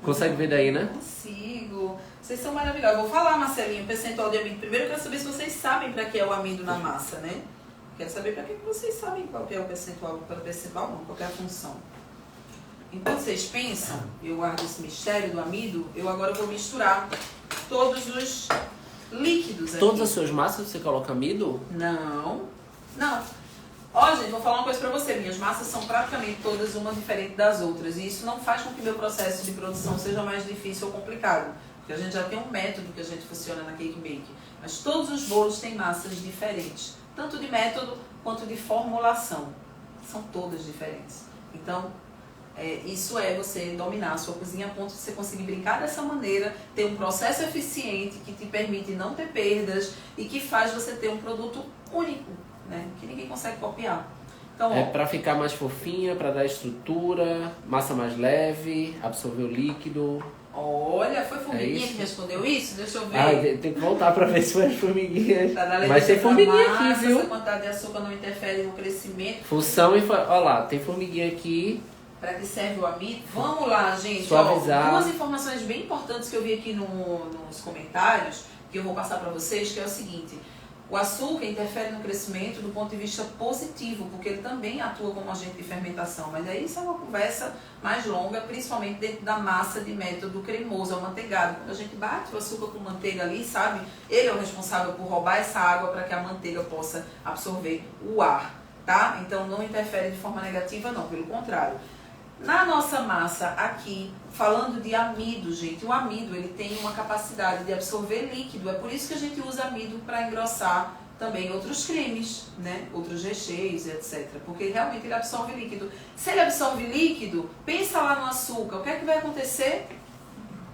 Consegue ver daí, né? Consigo. Vocês são maravilhosos. Vou falar, Marcelinho, percentual de amido. Primeiro eu quero saber se vocês sabem para que é o amido na massa, né? Quero saber para que vocês sabem qual que é o percentual. Para o percentual não, qual que é a função. Enquanto vocês pensam, eu guardo esse mistério do amido, eu agora vou misturar todos os líquidos aqui. Todas as suas massas você coloca amido? Não. Não. Ó, gente, vou falar uma coisa pra você. Minhas massas são praticamente todas uma diferente das outras. E isso não faz com que meu processo de produção seja mais difícil ou complicado. Porque a gente já tem um método que a gente funciona na Cake Bake. Mas todos os bolos têm massas diferentes. Tanto de método quanto de formulação. São todas diferentes. Então, isso é você dominar a sua cozinha a ponto de você conseguir brincar dessa maneira, ter um processo eficiente que te permite não ter perdas e que faz você ter um produto único, né? Que ninguém consegue copiar. Então, É pra ficar mais fofinha, pra dar estrutura, massa mais leve, absorver o líquido. olha, foi formiguinha isso? que respondeu isso? Deixa eu ver. Ah, tem que voltar pra ver se foi as formiguinhas. Tá na letra Mas tem da formiguinha massa, aqui, viu? Essa quantidade de açúcar não interfere no crescimento. Função e... Olha lá, tem formiguinha aqui. Para que serve o amido? Vamos lá, gente. Suavizar. Ó, duas informações bem importantes que eu vi aqui nos comentários, que eu vou passar para vocês, que é o seguinte. O açúcar interfere no crescimento do ponto de vista positivo, porque ele também atua como agente de fermentação. Mas aí isso é uma conversa mais longa, principalmente dentro da massa de método cremoso, amanteigado. Quando a gente bate o açúcar com manteiga ali, sabe? Ele é o responsável por roubar essa água para que a manteiga possa absorver o ar, tá? Então não interfere de forma negativa, não, pelo contrário. Na nossa massa aqui, falando de amido, gente, o amido ele tem uma capacidade de absorver líquido, é por isso que a gente usa amido para engrossar também outros cremes, né? Outros recheios, etc. Porque realmente ele absorve líquido. Se ele absorve líquido, pensa lá no açúcar, o que é que vai acontecer?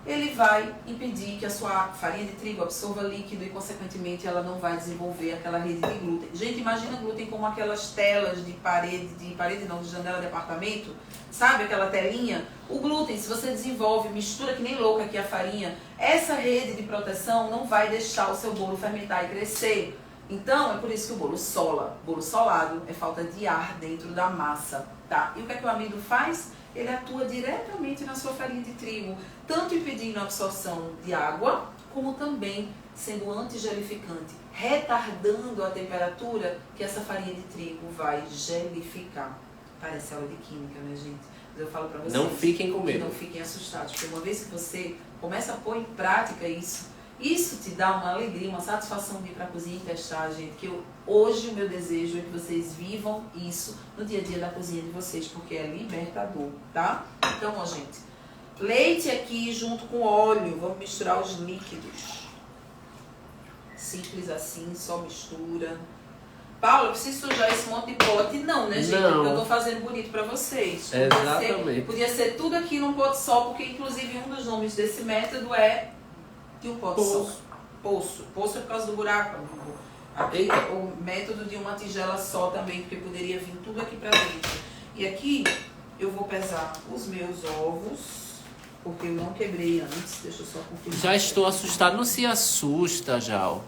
Ele vai impedir que a sua farinha de trigo absorva líquido e, consequentemente, ela não vai desenvolver aquela rede de glúten. Gente, imagina glúten como aquelas telas de parede não, de janela de apartamento, sabe? Aquela telinha. O glúten, se você desenvolve, mistura que nem louca aqui a farinha, essa rede de proteção não vai deixar o seu bolo fermentar e crescer. Então, é por isso que o bolo sola. Bolo solado é falta de ar dentro da massa, tá? E o que é que o amido faz? Ele atua diretamente na sua farinha de trigo, tanto impedindo a absorção de água, como também sendo antigelificante, retardando a temperatura que essa farinha de trigo vai gelificar. Parece aula de química, né, gente? Mas eu falo pra vocês, Não fiquem com medo. não fiquem assustados, porque uma vez que você começa a pôr em prática isso te dá uma alegria, uma satisfação de ir pra cozinha e testar, gente, que hoje o meu desejo é que vocês vivam isso no dia a dia da cozinha de vocês, porque é libertador, tá? Então, ó, gente, leite aqui junto com óleo, vamos misturar os líquidos. Simples assim, só mistura. Paula, eu preciso sujar esse monte de pote? Não, né, gente? Não. Porque eu tô fazendo bonito pra vocês. Exatamente. Podia ser tudo aqui num pote só, porque inclusive um dos nomes desse método é de um pote só. Poço. Poço é por causa do buraco. Aqui é o método de uma tigela só também, porque poderia vir tudo aqui pra dentro. E aqui eu vou pesar os meus ovos, porque eu não quebrei antes. Deixa eu só confirmar. Já estou assustado. Não se assusta, Jal.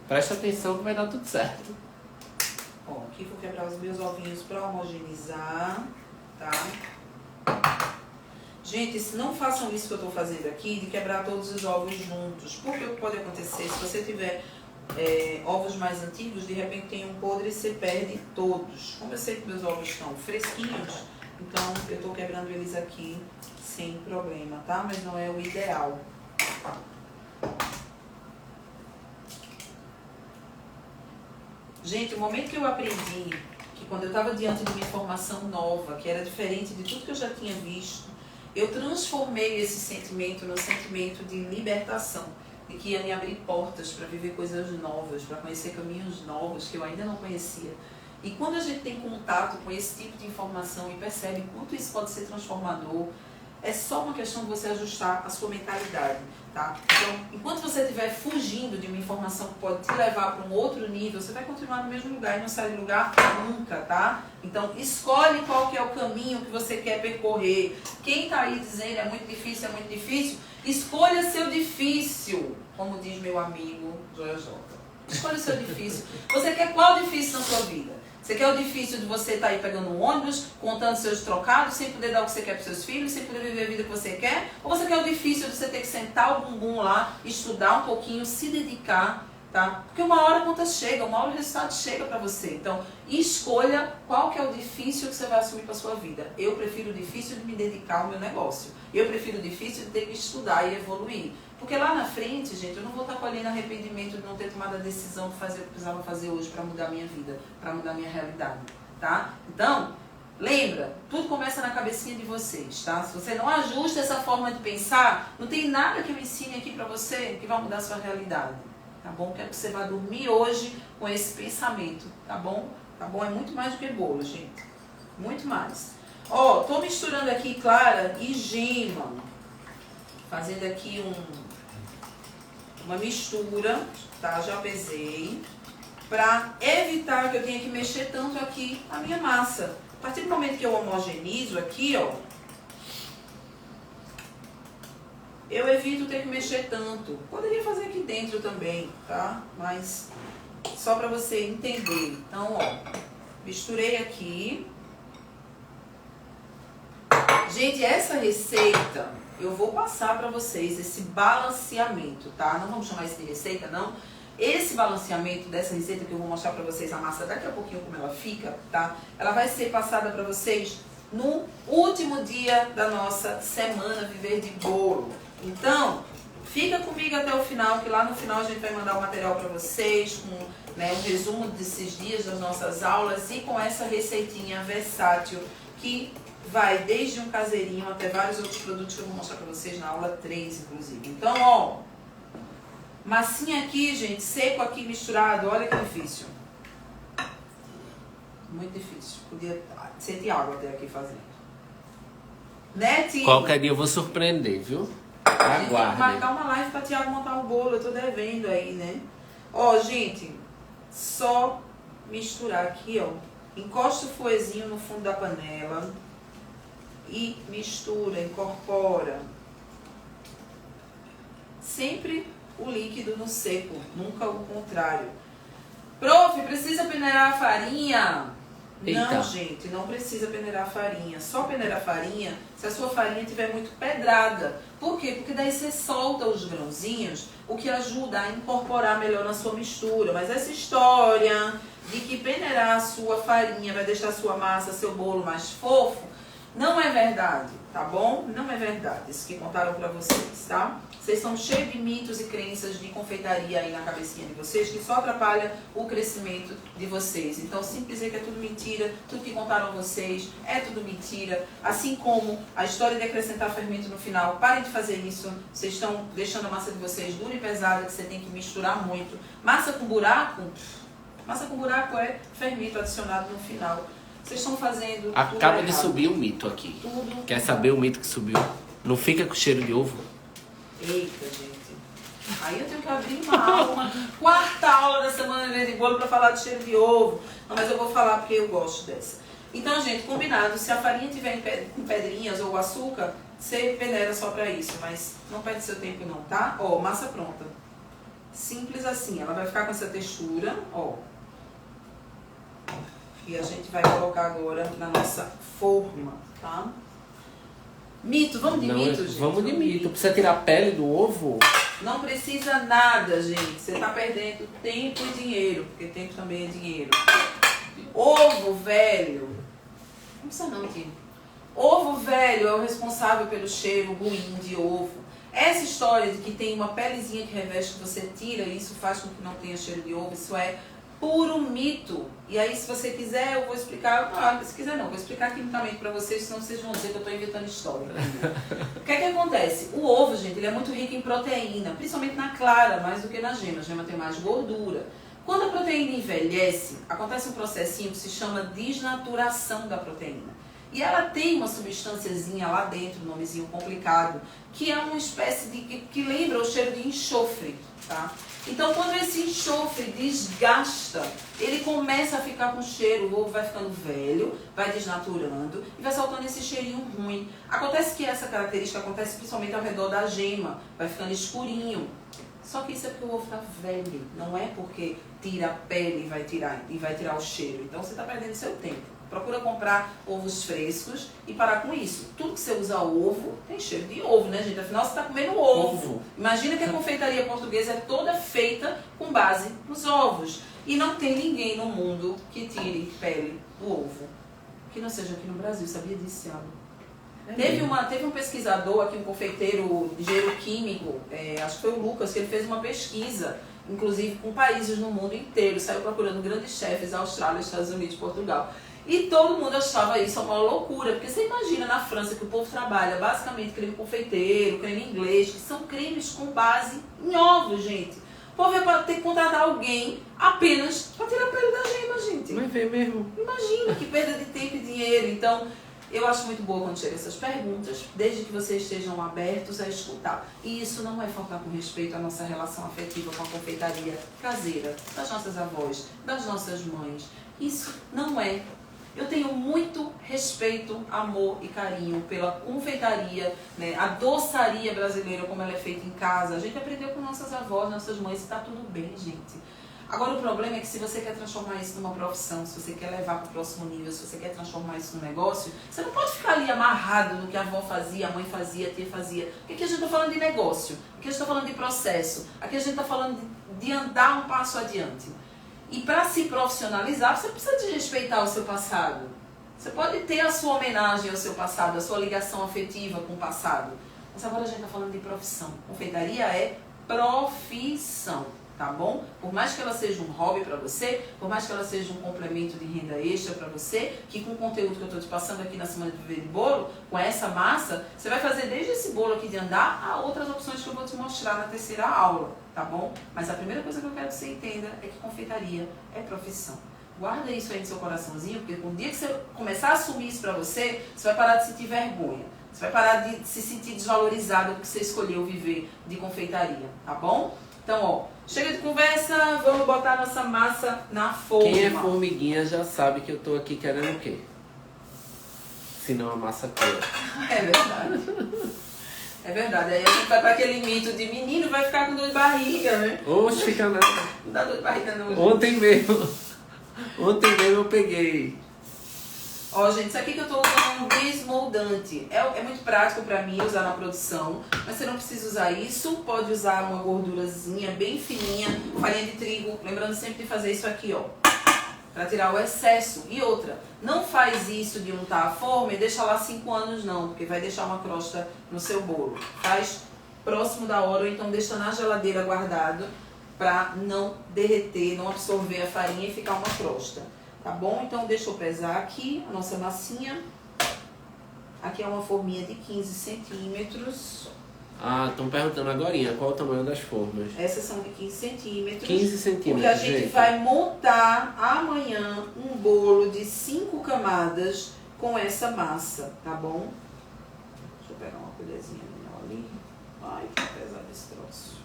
Presta atenção que vai dar tudo certo. Ó, aqui vou quebrar os meus ovinhos pra homogeneizar, tá? Gente, não façam isso que eu estou fazendo aqui, de quebrar todos os ovos juntos. Porque o que pode acontecer, se você tiver ovos mais antigos, de repente tem um podre e você perde todos. Como eu sei que meus ovos estão fresquinhos, então eu estou quebrando eles aqui sem problema, tá? Mas não é o ideal. Gente, o momento que eu aprendi que quando eu estava diante de uma informação nova, que era diferente de tudo que eu já tinha visto, eu transformei esse sentimento no sentimento de libertação, de que ia me abrir portas para viver coisas novas, para conhecer caminhos novos que eu ainda não conhecia. E quando a gente tem contato com esse tipo de informação e percebe quanto isso pode ser transformador, é só uma questão de você ajustar a sua mentalidade, tá? Então, enquanto você estiver fugindo de uma informação que pode te levar para um outro nível, você vai continuar no mesmo lugar e não sai do lugar nunca, tá? Então, escolhe qual que é o caminho que você quer percorrer. Quem está aí dizendo é muito difícil, escolha seu difícil, como diz meu amigo Joel Jota. Escolha o seu difícil. Você quer qual difícil na sua vida? Você quer o difícil de você estar aí pegando um ônibus, contando seus trocados, sem poder dar o que você quer para seus filhos, sem poder viver a vida que você quer? Ou você quer o difícil de você ter que sentar o bumbum lá, estudar um pouquinho, se dedicar, tá? Porque uma hora a conta chega, uma hora o resultado chega para você. Então, escolha qual que é o difícil que você vai assumir para sua vida. Eu prefiro o difícil de me dedicar ao meu negócio. Eu prefiro o difícil de ter que estudar e evoluir. Porque lá na frente, gente, eu não vou estar colhendo arrependimento de não ter tomado a decisão de fazer o que precisava fazer hoje para mudar a minha vida, para mudar a minha realidade, tá? Então, lembra, tudo começa na cabecinha de vocês, tá? Se você não ajusta essa forma de pensar, não tem nada que eu ensine aqui para você que vai mudar a sua realidade, tá bom? Quero que você vá dormir hoje com esse pensamento, tá bom? Tá bom? É muito mais do que bolo, gente. Muito mais. Ó, tô misturando aqui clara e gema. Fazendo aqui uma mistura, tá? Já pesei. Para evitar que eu tenha que mexer tanto aqui a minha massa. A partir do momento que eu homogenizo aqui, ó, eu evito ter que mexer tanto. Poderia fazer aqui dentro também, tá? Mas só para você entender. Então, ó, misturei aqui. Gente, essa receita eu vou passar para vocês esse balanceamento, tá? Não vamos chamar isso de receita, não. Esse balanceamento dessa receita que eu vou mostrar para vocês a massa daqui a pouquinho como ela fica, tá? Ela vai ser passada para vocês no último dia da nossa semana Viver de Bolo. Então, fica comigo até o final, que lá no final a gente vai mandar o material para vocês com, né, um resumo desses dias das nossas aulas e com essa receitinha versátil que vai desde um caseirinho até vários outros produtos que eu vou mostrar para vocês na aula 3, inclusive. Então, ó, massinha aqui, gente, seco aqui misturado, olha que difícil. Muito difícil. Podia sentir água até aqui fazendo. Né, Tiago? Qualquer dia eu vou surpreender, viu? A gente tem que Aguardem. marcar uma live pra Tiago montar o bolo, eu tô devendo aí, né? Ó, gente, só misturar aqui, ó. Encosta o fouetzinho no fundo da panela e mistura, incorpora. Sempre o líquido no seco, nunca o contrário. Prof, precisa peneirar a farinha? Eita. Não, gente, não precisa peneirar a farinha. Só peneirar a farinha se a sua farinha estiver muito pedrada. Por quê? Porque daí você solta os grãozinhos, o que ajuda a incorporar melhor na sua mistura. Mas essa história de que peneirar a sua farinha vai deixar a sua massa, seu bolo mais fofo, não é verdade, tá bom? Não é verdade isso que contaram pra vocês, tá? Vocês estão cheios de mitos e crenças de confeitaria aí na cabecinha de vocês que só atrapalha o crescimento de vocês. Então, sempre dizer que é tudo mentira, tudo que contaram a vocês é tudo mentira. Assim como a história de acrescentar fermento no final, parem de fazer isso. Vocês estão deixando a massa de vocês dura e pesada, que você tem que misturar muito. Massa com buraco é fermento adicionado no final. Vocês estão fazendo Acaba tudo de errado. subir o mito aqui. Tudo. Quer saber o mito que subiu? Não fica com cheiro de ovo? Eita, gente. Aí eu tenho que abrir uma quarta aula da semana de bolo para falar de cheiro de ovo. Não, mas eu vou falar porque eu gosto dessa. Então, gente, combinado. Se a farinha tiver com pedrinhas ou açúcar, você peneira só para isso. Mas não perde seu tempo não, tá? Ó, massa pronta. Simples assim. Ela vai ficar com essa textura, ó. E a gente vai colocar agora na nossa forma, tá? Mito, vamos de Não, mito, gente? vamos de mito. Precisa tirar a pele do ovo? Não precisa nada, gente. Você tá perdendo tempo e dinheiro, porque tempo também é dinheiro. Ovo velho. Não precisa não, Tim. Ovo velho é o responsável pelo cheiro ruim de ovo. Essa história de que tem uma pelezinha que reveste que você tira e isso faz com que não tenha cheiro de ovo, isso é puro mito. E aí, se você quiser, eu vou explicar. Ah, se quiser não, vou explicar quimicamente para vocês, senão vocês vão dizer que eu estou inventando história. O que é que acontece? O ovo, gente, ele é muito rico em proteína, principalmente na clara, mais do que na gema. A gema tem mais gordura. Quando a proteína envelhece, acontece um processinho que se chama desnaturação da proteína. E ela tem uma substânciazinha lá dentro, um nomezinho complicado, que é uma espécie de... que lembra o cheiro de enxofre, tá? Então, quando esse enxofre desgasta, ele começa a ficar com cheiro, o ovo vai ficando velho, vai desnaturando e vai soltando esse cheirinho ruim. Acontece que essa característica acontece principalmente ao redor da gema, vai ficando escurinho. Só que isso é porque o ovo está velho, não é porque tira a pele e vai tirar o cheiro. Então, você está perdendo seu tempo. Procura comprar ovos frescos e parar com isso. Tudo que você usa ovo tem cheiro de ovo, né, gente? Afinal, você está comendo ovo. Imagina que a confeitaria portuguesa é toda feita com base nos ovos. E não tem ninguém no mundo que tire pele do ovo. Que não seja aqui no Brasil. Sabia disso, Thiago? Teve um pesquisador aqui, um confeiteiro de engenheiro químico, acho que foi o Lucas, que ele fez uma pesquisa, inclusive com países no mundo inteiro. Saiu procurando grandes chefes, Austrália, Estados Unidos, Portugal. E todo mundo achava isso uma loucura, porque você imagina na França que o povo trabalha basicamente creme confeiteiro, creme inglês, que são cremes com base em ovos, gente. O povo é ter que contratar alguém apenas para tirar a pele da gema, gente. Mas vê mesmo. Imagina que perda de tempo e dinheiro. Então, eu acho muito boa quando chegam essas perguntas, desde que vocês estejam abertos a escutar. E isso não é faltar com respeito à nossa relação afetiva com a confeitaria caseira, das nossas avós, das nossas mães. Isso não é. Eu tenho muito respeito, amor e carinho pela confeitaria, né? A doçaria brasileira, como ela é feita em casa. A gente aprendeu com nossas avós, nossas mães, e está tudo bem, gente. Agora, o problema é que se você quer transformar isso numa profissão, se você quer levar para o próximo nível, se você quer transformar isso num negócio, você não pode ficar ali amarrado no que a avó fazia, a mãe fazia, a tia fazia. Porque aqui a gente está falando de negócio, aqui a gente está falando de processo, aqui a gente está falando de andar um passo adiante. E para se profissionalizar, você precisa de respeitar o seu passado. Você pode ter a sua homenagem ao seu passado, a sua ligação afetiva com o passado. Mas agora a gente está falando de profissão. Confeitaria é profissão, tá bom? Por mais que ela seja um hobby para você, por mais que ela seja um complemento de renda extra para você, que com o conteúdo que eu estou te passando aqui na Semana de Viver de Bolo, com essa massa, você vai fazer desde esse bolo aqui de andar a outras opções que eu vou te mostrar na terceira aula, tá bom? Mas a primeira coisa que eu quero que você entenda é que confeitaria é profissão. Guarda isso aí no seu coraçãozinho, porque no dia que você começar a assumir isso para você, você vai parar de sentir vergonha. Você vai parar de se sentir desvalorizado porque você escolheu viver de confeitaria, tá bom? Então, ó, chega de conversa, vamos botar nossa massa na forma. Quem é formiguinha já sabe que eu tô aqui querendo o quê? Se não a massa crua. É verdade. É verdade. Aí a gente vai para aquele mito de menino vai ficar com dor de barriga, né? Oxe, fica nada. Não dá dor de barriga não. Ontem mesmo eu peguei. Ó, gente, isso aqui que eu tô usando é um desmoldante. É muito prático pra mim usar na produção, mas você não precisa usar isso. Pode usar uma gordurazinha bem fininha, farinha de trigo. Lembrando sempre de fazer isso aqui, ó, pra tirar o excesso. E outra, não faz isso de untar a forma e deixa lá 5 anos não, porque vai deixar uma crosta no seu bolo. Faz próximo da hora, ou então deixa na geladeira guardado pra não derreter, não absorver a farinha e ficar uma crosta. Tá bom? Então deixa eu pesar aqui a nossa massinha. Aqui é uma forminha de 15 centímetros. Ah, estão perguntando agorinha qual o tamanho das formas. Essas são de 15 centímetros. 15 centímetros, porque a gente vai montar amanhã um bolo de 5 camadas com essa massa, tá bom? Deixa eu pegar uma colherzinha menor ali. Ai, que pesado esse troço.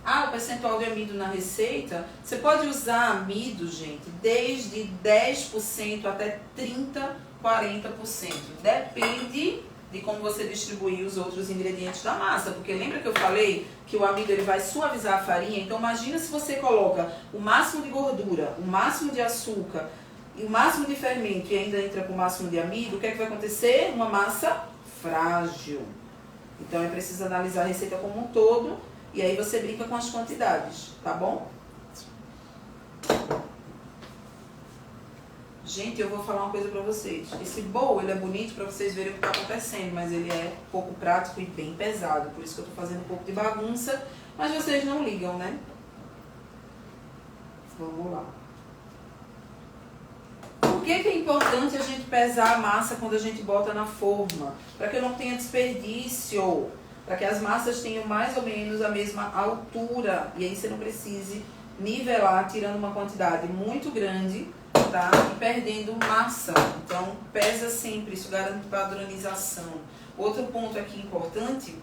Ah, o percentual de amido na receita, você pode usar amido, gente, desde 10% até 30%, 40%. Depende de como você distribuir os outros ingredientes da massa. Porque lembra que eu falei que o amido ele vai suavizar a farinha? Então imagina se você coloca o máximo de gordura, o máximo de açúcar e o máximo de fermento e ainda entra com o máximo de amido, o que é que vai acontecer? Uma massa frágil. Então é preciso analisar a receita como um todo. E aí você brinca com as quantidades, tá bom? Gente, eu vou falar uma coisa pra vocês. Esse bowl, ele é bonito pra vocês verem o que tá acontecendo, mas ele é pouco prático e bem pesado. Por isso que eu tô fazendo um pouco de bagunça, mas vocês não ligam, né? Vamos lá. Por que é importante a gente pesar a massa quando a gente bota na forma? Para que não tenha desperdício. Para que as massas tenham mais ou menos a mesma altura. E aí você não precise nivelar, tirando uma quantidade muito grande, tá? E perdendo massa. Então, pesa sempre, isso garante padronização. Outro ponto aqui importante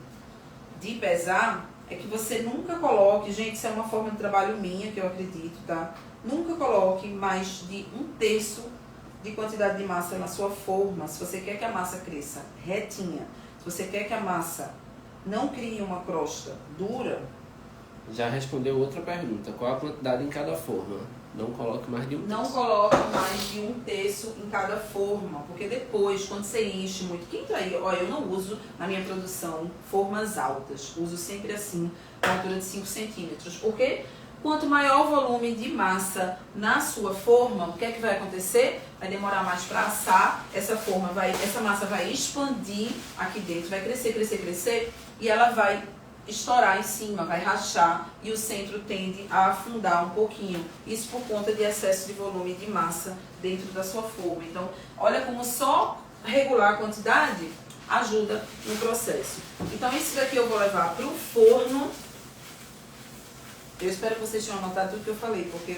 de pesar é que você nunca coloque, gente, isso é uma forma de trabalho minha, que eu acredito, tá? Nunca coloque mais de 1/3 de quantidade de massa na sua forma. Se você quer que a massa cresça retinha, se você quer que a massa não crie uma crosta dura. Já respondeu outra pergunta. Qual a quantidade em cada forma? Não coloque mais de 1/3. Não coloque mais de 1/3 em cada forma, porque depois, quando você enche muito, quem tá aí, ó, eu não uso na minha produção formas altas, uso sempre assim, na altura de 5 centímetros, porque quanto maior o volume de massa na sua forma, o que é que vai acontecer? Vai demorar mais para assar, essa massa vai expandir aqui dentro, vai crescer, crescer, crescer, e ela vai estourar em cima, vai rachar e o centro tende a afundar um pouquinho. Isso por conta de excesso de volume de massa dentro da sua forma. Então, olha como só regular a quantidade ajuda no processo. Então, esse daqui eu vou levar para o forno. Eu espero que vocês tenham anotado tudo que eu falei, porque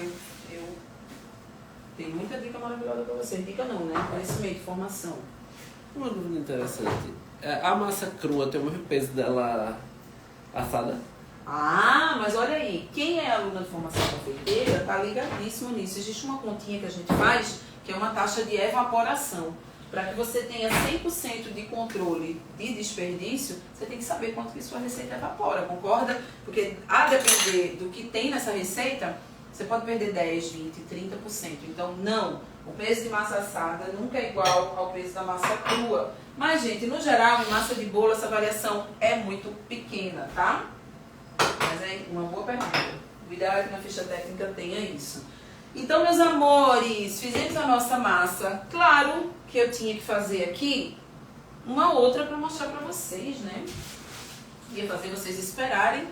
eu tenho muita dica maravilhosa para vocês. Dica não, né? Conhecimento, formação. Uma dúvida interessante. A massa crua tem o mesmo peso dela assada? Ah, mas olha aí, quem é aluna de formação confeiteira tá ligadíssimo nisso. Existe uma continha que a gente faz, que é uma taxa de evaporação. Para que você tenha 100% de controle de desperdício, você tem que saber quanto que sua receita evapora, concorda? Porque a depender do que tem nessa receita, você pode perder 10, 20, 30%. Então, não, o peso de massa assada nunca é igual ao peso da massa crua. Mas, gente, no geral, em massa de bolo, essa variação é muito pequena, tá? Mas é uma boa pergunta. O ideal é que na ficha técnica tenha isso. Então, meus amores, fizemos a nossa massa. Claro que eu tinha que fazer aqui uma outra para mostrar para vocês, né? Ia fazer vocês esperarem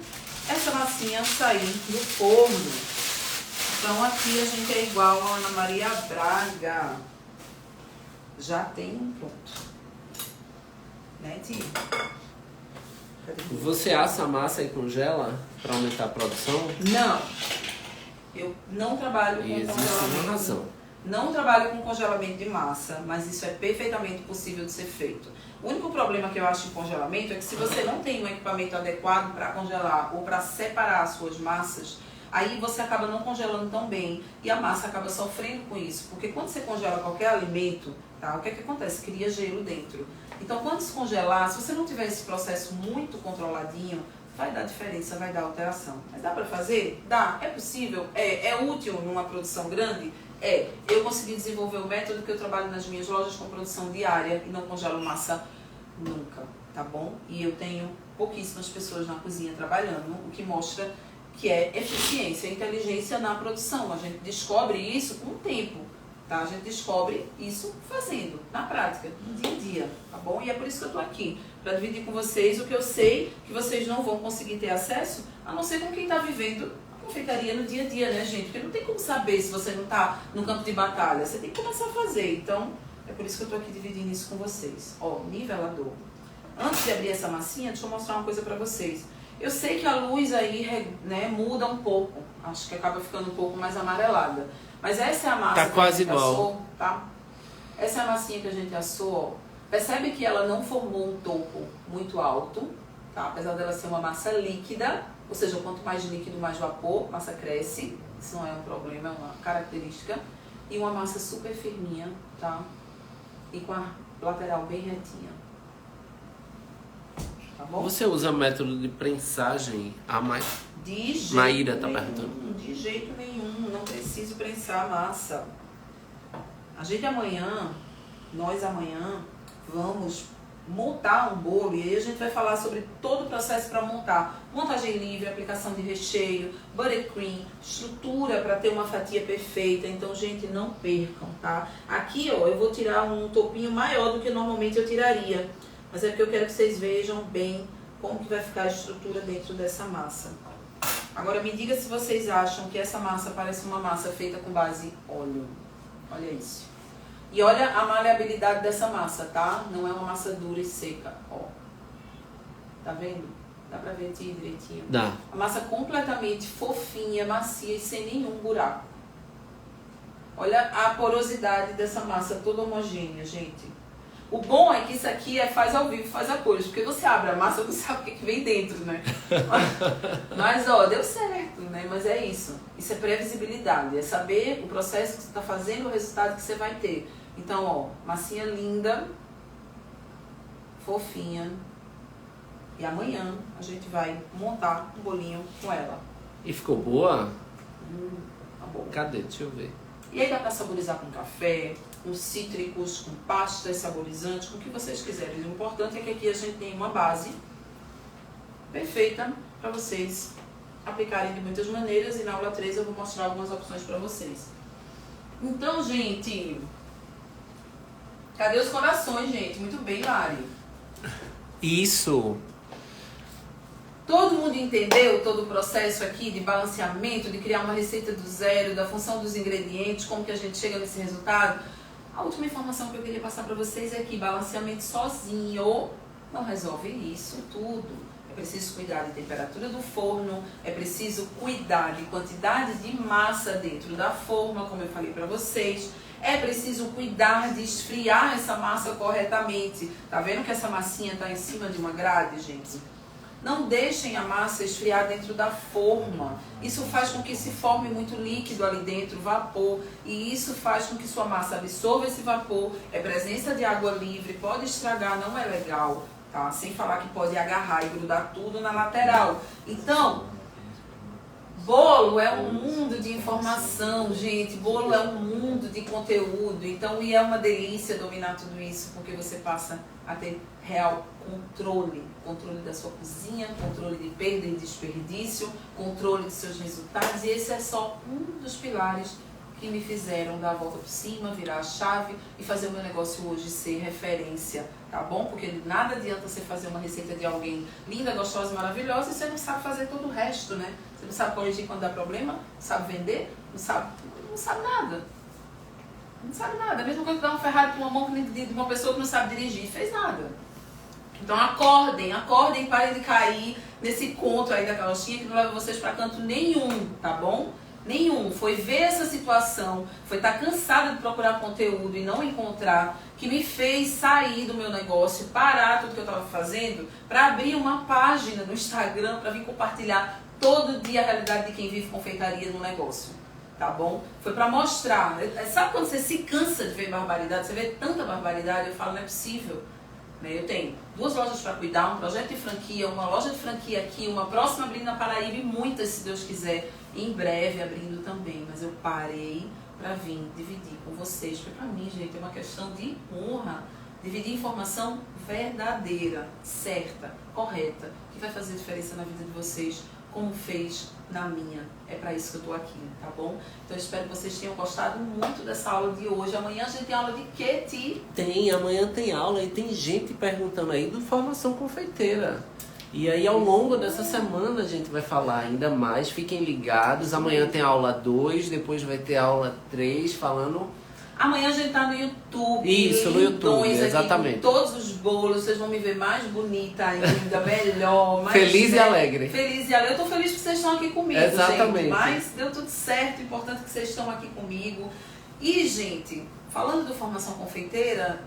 essa massinha sair do forno. Então, aqui a gente é igual a Ana Maria Braga. Já tem um ponto. Né, Tia? Você assa a massa e congela para aumentar a produção? Não. Eu não trabalho com Existe congelamento. uma razão. Não trabalho com congelamento de massa, mas isso é perfeitamente possível de ser feito. O único problema que eu acho em congelamento é que se você não tem um equipamento adequado para congelar ou para separar as suas massas, aí você acaba não congelando tão bem e a massa acaba sofrendo com isso. Porque quando você congela qualquer alimento, tá, o que é que acontece? Cria gelo dentro. Então, quando se congelar, se você não tiver esse processo muito controladinho, vai dar diferença, vai dar alteração. Mas dá para fazer? Dá. É possível? É útil numa produção grande? É. Eu consegui desenvolver o método que eu trabalho nas minhas lojas com produção diária e não congelo massa nunca, tá bom? E eu tenho pouquíssimas pessoas na cozinha trabalhando, o que mostra que é eficiência, inteligência na produção. A gente descobre isso com o tempo, tá? A gente descobre isso fazendo, na prática, no dia a dia, tá bom? E é por isso que eu tô aqui, para dividir com vocês o que eu sei que vocês não vão conseguir ter acesso, a não ser com quem está vivendo a confeitaria no dia a dia, né, gente? Porque não tem como saber se você não está no campo de batalha, você tem que começar a fazer. Então, é por isso que eu tô aqui dividindo isso com vocês. Ó, nivelador. Antes de abrir essa massinha, deixa eu mostrar uma coisa para vocês. Eu sei que a luz aí, né, muda um pouco. Acho que acaba ficando um pouco mais amarelada. Mas essa é a massa Tá que quase a gente igual. assou, tá? Essa é a massinha que a gente assou, ó. Percebe que ela não formou um topo muito alto, tá? Apesar dela ser uma massa líquida, ou seja, quanto mais líquido, mais vapor, a massa cresce. Isso não é um problema, é uma característica. E uma massa super firminha, tá? E com a lateral bem retinha. Tá bom? Você usa método de prensagem a mais? De jeito Maíra tá nenhum, perguntando. de jeito nenhum, não preciso prensar a massa. A gente amanhã, nós amanhã, vamos montar um bolo, e aí a gente vai falar sobre todo o processo para montar. Montagem livre, aplicação de recheio, buttercream, estrutura para ter uma fatia perfeita. Então, gente, não percam, tá? Aqui, ó, eu vou tirar um topinho maior do que normalmente eu tiraria. Mas é porque eu quero que vocês vejam bem como que vai ficar a estrutura dentro dessa massa. Agora, me diga se vocês acham que essa massa parece uma massa feita com base óleo. Olha isso. E olha a maleabilidade dessa massa, tá? Não é uma massa dura e seca, ó. Tá vendo? Dá pra ver aqui direitinho? Dá. A massa completamente fofinha, macia e sem nenhum buraco. Olha a porosidade dessa massa toda homogênea, gente. O bom é que isso aqui faz ao vivo, faz a cores, porque você abre a massa, você sabe o que vem dentro, né? Mas, ó, deu certo, né? Mas é isso. Isso é previsibilidade, é saber o processo que você está fazendo, o resultado que você vai ter. Então, ó, massinha linda, fofinha. E amanhã a gente vai montar um bolinho com ela. E ficou boa? Tá bom. Cadê? Deixa eu ver. E aí dá pra saborizar com café, com cítricos, com pastas saborizantes, com o que vocês quiserem. O importante é que aqui a gente tem uma base perfeita para vocês aplicarem de muitas maneiras, e na aula 3 eu vou mostrar algumas opções para vocês. Então, gente, cadê os corações, gente? Muito bem, Lari. Isso. Todo mundo entendeu todo o processo aqui de balanceamento, de criar uma receita do zero, da função dos ingredientes, como que a gente chega nesse resultado? A última informação que eu queria passar para vocês é que balanceamento sozinho não resolve isso tudo. É preciso cuidar de temperatura do forno, é preciso cuidar de quantidade de massa dentro da forma, como eu falei para vocês. É preciso cuidar de esfriar essa massa corretamente. Tá vendo que essa massinha está em cima de uma grade, gente? Não deixem a massa esfriar dentro da forma. Isso faz com que se forme muito líquido ali dentro, vapor. E isso faz com que sua massa absorva esse vapor. É presença de água livre, pode estragar, não é legal, tá? Sem falar que pode agarrar e grudar tudo na lateral. Então, bolo é um mundo de informação, gente. Bolo é um mundo de conteúdo. Então, e é uma delícia dominar tudo isso, porque você passa a ter real controle. Controle da sua cozinha, controle de perda e desperdício, controle de seus resultados. E esse é só um dos pilares que me fizeram dar a volta por cima, virar a chave e fazer o meu negócio hoje ser referência, tá bom? Porque de nada adianta você fazer uma receita de alguém linda, gostosa, maravilhosa e você não sabe fazer todo o resto, né? Você não sabe corrigir quando dá problema, não sabe vender, não sabe nada. Não sabe nada. A mesma coisa que dar um Ferrari para uma mão de uma pessoa que não sabe dirigir, fez nada. Então acordem, parem de cair nesse conto aí da carochinha que não leva vocês para canto nenhum, tá bom? Nenhum. Foi ver essa situação, foi estar cansada de procurar conteúdo e não encontrar, que me fez sair do meu negócio, parar tudo que eu estava fazendo, para abrir uma página no Instagram, para vir compartilhar todo dia a realidade de quem vive confeitaria no negócio, tá bom? Foi para mostrar. Sabe quando você se cansa de ver barbaridade, você vê tanta barbaridade, eu falo, não é possível. Eu tenho 2 lojas para cuidar, um projeto de franquia, uma loja de franquia aqui, uma próxima abrindo na Paraíba e muitas, se Deus quiser, em breve abrindo também. Mas eu parei para vir dividir com vocês, porque para mim, gente, é uma questão de honra. Dividir informação verdadeira, certa, correta, que vai fazer diferença na vida de vocês, como fez na minha. É para isso que eu tô aqui, tá bom? Então eu espero que vocês tenham gostado muito dessa aula de hoje. Amanhã a gente tem aula de quê, Ti? Amanhã tem aula e tem gente perguntando aí do Formação Confeiteira. E aí ao longo dessa semana a gente vai falar ainda mais, fiquem ligados. Amanhã tem aula 2, depois vai ter aula 3 falando... Amanhã a gente tá no YouTube. Isso, no YouTube, exatamente. Com todos os bolos, vocês vão me ver mais bonita ainda, melhor, mais feliz e alegre. Feliz e alegre. Eu tô feliz que vocês estão aqui comigo, exatamente, gente. Mas deu tudo certo, o importante é que vocês estão aqui comigo. E, gente, falando do Formação Confeiteira,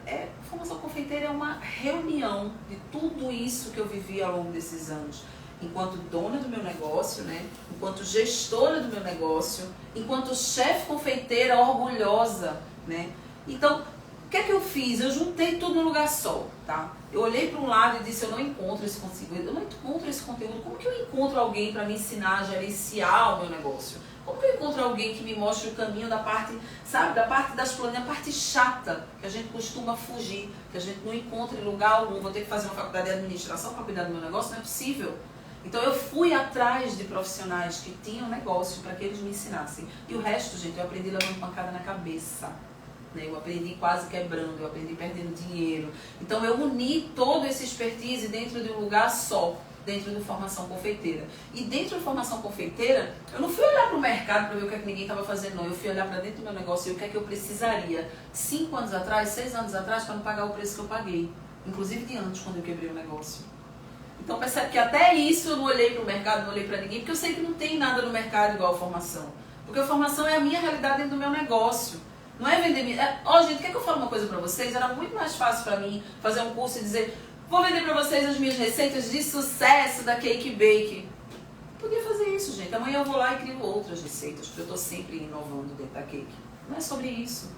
Formação Confeiteira é uma reunião de tudo isso que eu vivi ao longo desses anos. Enquanto dona do meu negócio, né? Enquanto gestora do meu negócio, enquanto chefe confeiteira orgulhosa, né? Então, o que é que eu fiz? Eu juntei tudo num lugar só, tá? Eu olhei para um lado e disse, eu não encontro esse conteúdo. Como que eu encontro alguém para me ensinar a gerenciar o meu negócio? Como que eu encontro alguém que me mostre o caminho da parte, sabe, da parte das planilhas, a parte chata, que a gente costuma fugir, que a gente não encontra em lugar algum. Vou ter que fazer uma faculdade de administração para cuidar do meu negócio? Não é possível. Então eu fui atrás de profissionais que tinham negócio para que eles me ensinassem. E o resto, gente, eu aprendi levando pancada na cabeça. Eu aprendi quase quebrando, eu aprendi perdendo dinheiro. Então eu uni todo esse expertise dentro de um lugar só, dentro de Formação Confeiteira. E dentro de Formação Confeiteira, eu não fui olhar para o mercado para ver o que é que ninguém estava fazendo, não. Eu fui olhar para dentro do meu negócio e o que é que eu precisaria 5 anos atrás, 6 anos atrás, para não pagar o preço que eu paguei. Inclusive de antes, quando eu quebrei o negócio. Então percebe que até isso eu não olhei para o mercado, não olhei para ninguém, porque eu sei que não tem nada no mercado igual a formação. Porque a formação é a minha realidade dentro do meu negócio. Não é vender minha... gente, quer que eu fale uma coisa pra vocês? Era muito mais fácil pra mim fazer um curso e dizer: vou vender pra vocês as minhas receitas de sucesso da Cake Bake. Podia fazer isso, gente. Amanhã eu vou lá e crio outras receitas, porque eu tô sempre inovando dentro da Cake. Não é sobre isso.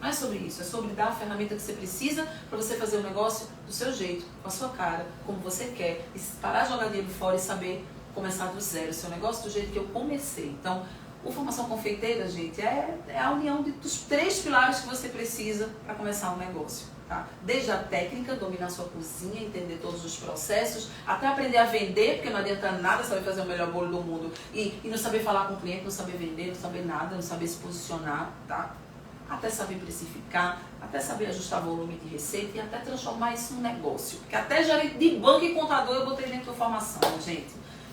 Não é sobre isso. É sobre dar a ferramenta que você precisa pra você fazer o negócio do seu jeito, com a sua cara, como você quer. E parar de jogar dinheiro fora e saber começar do zero. O seu negócio do jeito que eu comecei. Então, o Formação Confeiteira, gente, é a união dos 3 pilares que você precisa para começar um negócio, tá? Desde a técnica, dominar sua cozinha, entender todos os processos, até aprender a vender, porque não adianta nada saber fazer o melhor bolo do mundo e não saber falar com o cliente, não saber vender, não saber nada, não saber se posicionar, tá? Até saber precificar, até saber ajustar volume de receita e até transformar isso num negócio. Porque até gerente de banco e contador eu botei dentro da formação, gente.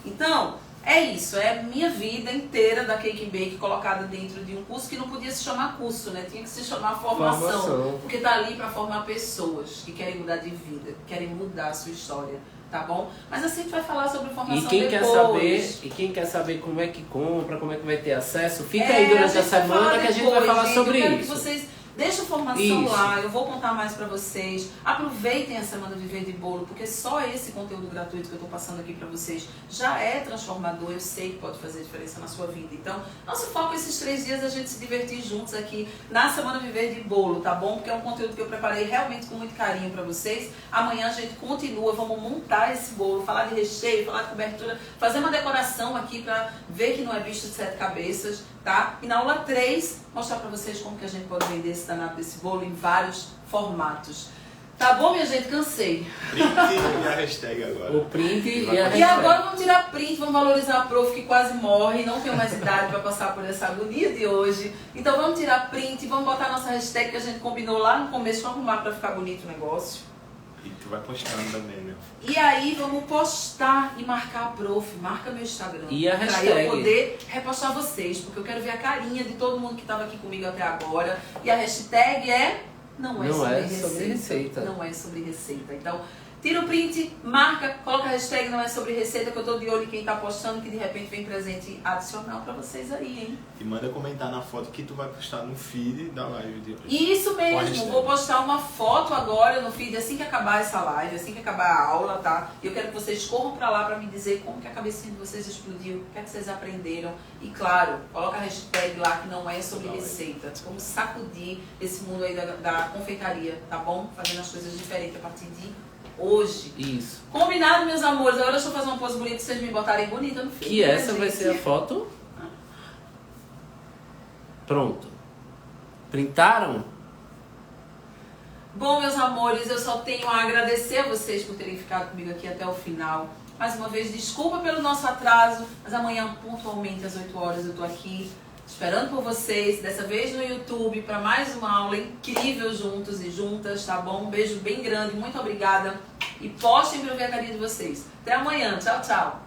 Então, é isso, é a minha vida inteira da Cake Bake colocada dentro de um curso que não podia se chamar curso, né? Tinha que se chamar formação. Porque tá ali para formar pessoas que querem mudar de vida, que querem mudar a sua história, tá bom? Mas assim a gente vai falar sobre formação depois. E quem quer saber como é que compra, como é que vai ter acesso, fica aí durante a semana que a gente vai falar sobre isso. Eu quero que vocês deixem a formação lá, eu vou contar mais pra vocês. Aproveitem a Semana Viver de Bolo, porque só esse conteúdo gratuito que eu tô passando aqui pra vocês já é transformador. Eu sei que pode fazer diferença na sua vida. Então, nosso foco esses 3 dias é a gente se divertir juntos aqui na Semana Viver de Bolo, tá bom? Porque é um conteúdo que eu preparei realmente com muito carinho pra vocês. Amanhã a gente continua, vamos montar esse bolo, falar de recheio, falar de cobertura, fazer uma decoração aqui pra ver que não é bicho de 7 cabeças, tá? E na aula 3, mostrar pra vocês como que a gente pode vender esse danado desse bolo em vários formatos. Tá bom, minha gente? Cansei. Print e a hashtag agora. O print e a hashtag. E agora vamos tirar print, vamos valorizar a prof que quase morre, não tenho mais idade para passar por essa agonia de hoje. Então vamos tirar print, vamos botar a nossa hashtag que a gente combinou lá no começo, vamos arrumar para ficar bonito o negócio. E tu vai postando também, meu. E aí vamos postar e marcar a prof, marca meu Instagram. E a hashtag. Pra eu poder repostar vocês, porque eu quero ver a carinha de todo mundo que estava aqui comigo até agora. E a hashtag é... Não é sobre receita. Não é sobre receita. Então, tira o print, marca, coloca a hashtag não é sobre receita, que eu tô de olho em quem tá postando, que de repente vem presente adicional pra vocês aí, hein? E manda comentar na foto que tu vai postar no feed da live de hoje. Isso mesmo, vou postar uma foto agora no feed, assim que acabar essa live, assim que acabar a aula, tá? E eu quero que vocês corram pra lá pra me dizer como que a cabecinha de vocês explodiu, o que é que vocês aprenderam. E claro, coloca a hashtag lá que não é sobre receita. Vamos sacudir esse mundo aí da confeitaria, tá bom? Fazendo as coisas diferentes a partir de hoje. Isso. Combinado, meus amores. Agora deixa eu fazer uma pose bonita pra vocês me botarem bonita no feed. Que essa vai ser a foto. Pronto. Printaram? Bom, meus amores, eu só tenho a agradecer a vocês por terem ficado comigo aqui até o final. Mais uma vez, desculpa pelo nosso atraso, mas amanhã, pontualmente, às 8 horas, eu tô aqui esperando por vocês, dessa vez no YouTube, para mais uma aula incrível juntos e juntas, tá bom? Um beijo bem grande, muito obrigada. E postem pra eu ver a carinha de vocês. Até amanhã. Tchau, tchau.